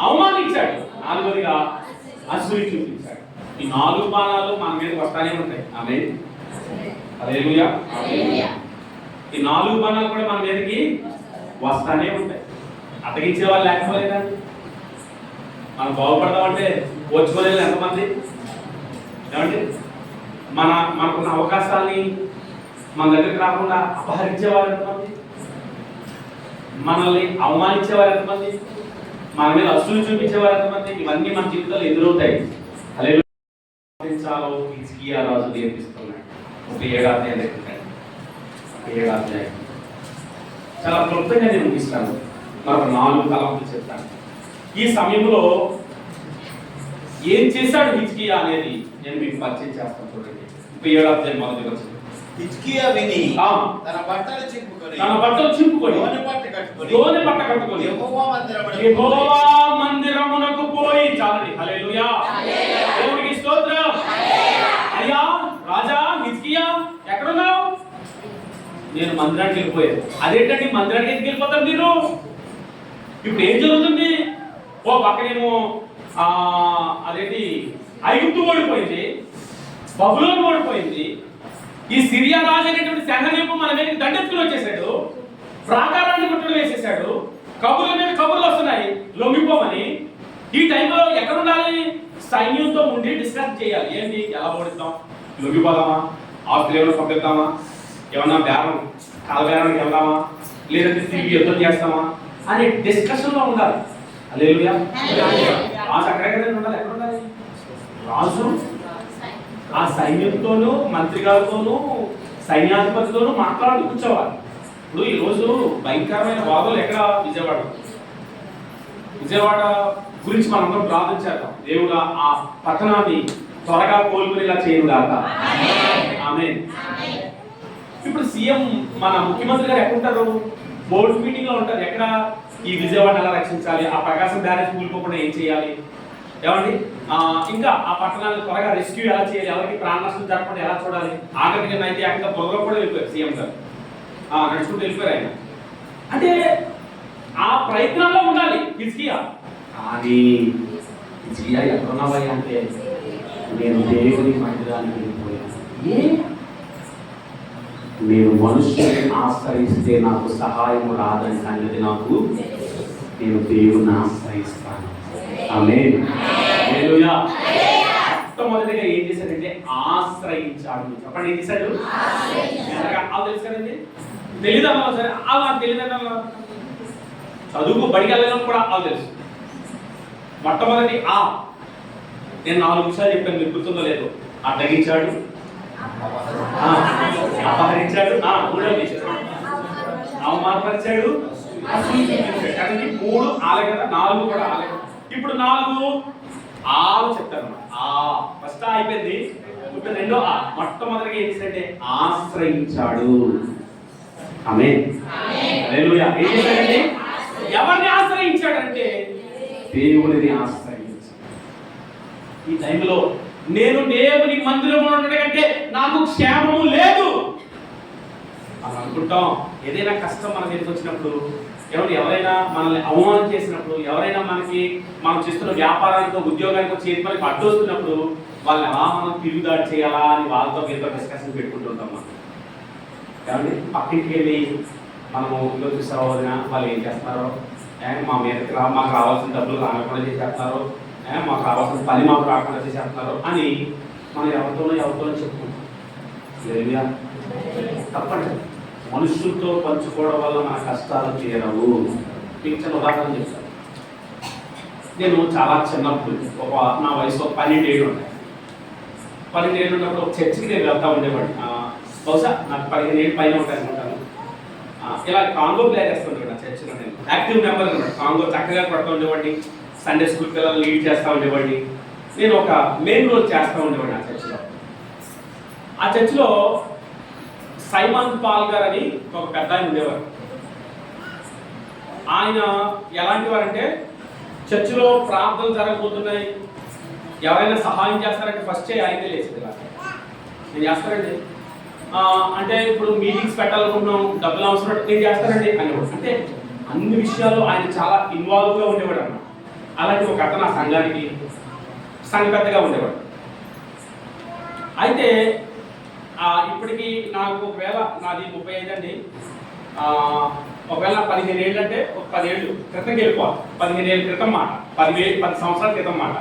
అవమానించాడు, 4వదిగా అసూయ చూపించాడు. ఈ 4 బాణాలు మన మీదకి వస్తానే ఉంటాయి. ఆమేన్. హల్లెలూయా. ఈ 4 బాణాలు కూడా మన మీదకి వస్తానే ఉంటాయి. అప్పగించే వాళ్ళు లేకపోలేదా? మనం బాగుపడదామంటే వచ్చుకోలేదు ఎంతమంది? ఏమండి, మనకున్న అవకాశాన్ని మన దగ్గరికి రాకుండా అపహరించేవారు ఎంతమంది? మనల్ని అవమానించేవారు ఎంతమంది? మన మీద అసూయ చూపించేవారు ఎంతమంది? ఇవన్నీ మన జీవితంలో ఎదురవుతాయి. హల్లెలూయా. హిజ్కియా రాజు నేర్పిస్తున్నాడు. 17వ అధ్యాయం చాలా క్లుప్తంగా నేను ముగిస్తాను. మరొక 4 తలంపులు చెప్తాను. ఈ సమయంలో ఏం చేశాడు హిజ్కియా అనేది నేను మీకు పరిచయం చేస్తాను. చూడండి, 17వ అధ్యాయం మొదటి వచనం. హిజ్కియా విని తన బట్టలు చింపుకొని గోనె పట్ట కట్టుకొని యెహోవా మందిరమునకు పోయి, చాలండి. హల్లెలూయా. దేవునికి స్తోత్రం. అయ్యా రాజా హిజ్కియా, ఎక్కడున్నావు? నేను మందిరానికి వెళ్ళిపోయాను. అదేంటండి, మందిరానికి ఎందుకు వెళ్ళిపోతారు మీరు? ఇప్పుడు ఏం జరుగుతుంది? ఓ పక్కనేమో అదేంటి ఐగుప్తు ఓడిపోయింది, బబులోను ఓడిపోయింది, ఈ సిరియా రాజు అనేటువంటి సెనహరీబు మన మీద దండెత్తుకుని వచ్చేసాడు, ప్రాకారాన్ని ముట్టడి వేసేసాడు, కబుర్ల మీద కబుర్లు వస్తున్నాయి లొంగిపోమని. ఈ టైంలో ఎక్కడ ఉండాలి? సైన్యంతో ఉండి డిస్కస్ చేయాలి. ఏంటి, ఎలా ఓడిద్దాం, లొంగిపోదామా, ఆస్ట్రేలియాలో పంపిద్దామా, ఏమన్నా బేరం కాలబేరానికి వెళ్దామా, లేదంటే తిరిగి యుద్ధం చేస్తామా అనే డిస్కషన్లో ఉండాలి. హల్లెలూయా. రాజు అక్కడెక్కడ ఉండాలి? ఎక్కడ ఉండాలి? రాజు ఆ సైన్యంతోనూ మంత్రి గారితోనూ సైన్యాధిపతితోనూ మాట్లాడుతూ కూర్చోవాలి. ఇప్పుడు ఈరోజు భయంకరమైన వాదనలు ఎక్కడ? విజయవాడ గురించి మనందరం ప్రార్థన చేద్దాం. దేవుడు ఆ పట్టణాన్ని త్వరగా కోలుకునేలా చేయనుగాక. ఆమేన్. ఇప్పుడు సీఎం మన ముఖ్యమంత్రి గారు ఎక్కడుంటారు? బోర్డు మీటింగ్ లో ఉంటారు. ఎక్కడ? ఈ విజయవాడ ఎలా రక్షించాలి, ఆ ప్రకాశం బ్యారేజ్ కూలిపోకుండా ఏం చేయాలి, ఏమండి, ఇంకా ఆ పట్టణాన్ని త్వరగా రెస్క్యూ ఎలా చేయాలి, ఎవరికి ప్రాణ నష్టం జరగకుండా ఎలా చూడాలి. ఆఖరికి అయితే ఏకంగా బొర్రలో కూడా వెళ్ళిపోయారు సీఎం గారు, నడుచుకుంటూ వెళ్ళిపోయారు ఆయన. అంటే ఆ ప్రయత్నాల్లో ఉండాలి హిజ్కియా. కానీ హిజ్కియా ఎక్కడున్నావయ్యా అంటే, నేను దేవుని మందిరానికి వెళ్ళిపోయాను. నేను మనుషుల్ని ఆశ్రయిస్తే నాకు సహాయం రాదని సంగతి నాకు, నేను దేవుని ఆశ్రయిస్తాను. ఆమేన్. హల్లెలూయా. మొట్టమొదటిగా ఏం చేశాడంటే ఆశ్రయించాడు. చెప్పండి, ఏం చేశాడు? తెలుసు కదండి, తెలీదన్నా సరే అలా తెలియదన్నా, చదువుకు బడికి వెళ్ళడం కూడా అలా తెలుసు. మొట్టమొదటి నేను 4 విషయాలు చెప్పాను, మీకు గుర్తుందో లేదో. అడ్డగించాడు, అపహరించాడు, అవమానపరిచాడు, 3 ఆలే కదా, 4 కూడా ఆలే. ఇప్పుడు 4 ఆలు చెప్తారు. ఫస్ట్ అయిపోయింది. ఇప్పుడు 2 మొట్టమొదటిగా ఏం చేశాడంటే ఆశ్రయించాడు. ఆమేన్. హల్లెలూయా. ఏం చేశాడంటే, ఎవరిని ఆశ్రయించాడంటే దేవుడిని ఆశ్రయించాడు. ఈ టైంలో నేను దేవుని మందిరంలో ఉండకంటే నాకు క్షేమము లేదు అని అనుకుంటాం. ఏదైనా కష్టం మన దగ్గరికి వచ్చినప్పుడు, ఎవరైనా మనల్ని అవమానం చేసినప్పుడు, ఎవరైనా మనం చేస్తున్న వ్యాపారానికో ఉద్యోగానికో చేతి మనకి అడ్డు వస్తున్నప్పుడు వాళ్ళని ఎలా మనం తిరుగుదాడి చేయాలా అని వాళ్ళతో మీతో డిస్కషన్ పెట్టుకుంటుంటాం. మనం ఏమండి, పక్కింటికి వెళ్ళి మనము ఇంట్లో చూసారో వదిన వాళ్ళు ఏం చేస్తున్నారో, మా మీదకి మాకు రావాల్సిన డబ్బులు రాకుండా చేసేస్తున్నారు, మాకు రావాల్సిన పని మాకు రాకుండా చేసేస్తున్నారు అని మనం ఎవరితోనో చెప్పుకుంటాం. తప్పండి. మనుషులతో పంచుకోవడం వల్ల మన కష్టాలు తీరవు. మీకు చిన్న ఉదాహరణ చెప్తాను. నేను చాలా చిన్నప్పుడు నా వయసు 12 ఏళ్ళు ఉంటాయి. 12 ఏళ్ళు ఉన్నప్పుడు ఒక చర్చికి నేను వెళ్తా ఉండేవాడిని. బహుశా నాకు 15 ఏళ్ళు పైన ఉంటాయి అనుకుంటాను. ఇలా కాంగో ప్లే చేస్తుంటాడు నా చర్చిలో. నేను యాక్టివ్ మెంబర్ అనమాట. కాంగో చక్కగా కొడుతూ ఉండేవాడిని, సండే స్కూల్ పిల్లలు లీడ్ చేస్తూ ఉండేవాడిని. నేను ఒక మెయిన్ రోల్ చేస్తూ ఉండేవాడిని ఆ చర్చిలో. ఆ చర్చిలో సైమన్ పాల్ గారు అని ఒక పెద్ద ఆయన ఉండేవారు. ఆయన ఎలాంటి వారంటే, చర్చిలో ప్రార్థనలు జరగబోతున్నాయి, ఎవరైనా సహాయం చేస్తారంటే ఫస్ట్ ఆయనే లేచేది. నేను చేస్తానండి అంటే, ఇప్పుడు మీటింగ్స్ పెట్టాలనుకుంటున్నాం, డబ్బులు అవసరం, నేను చేస్తానండి అనేవాడు. అంటే అన్ని విషయాల్లో ఆయన చాలా ఇన్వాల్వ్గా ఉండేవాడు అన్నమాట. అలాంటి ఒక అతను ఆ సంఘానికి సంఘ పెద్దగా ఉండేవాడు. అయితే ఇప్పటికి నాకు ఒకవేళ నాది 35 అండి, ఒకవేళ 15 ఏళ్ళు అంటే ఒక 10 ఏళ్ళు క్రితం వెళ్ళిపోవాలి. 15 ఏళ్ళ క్రితం మాట, 10 సంవత్సరాల క్రితం మాట.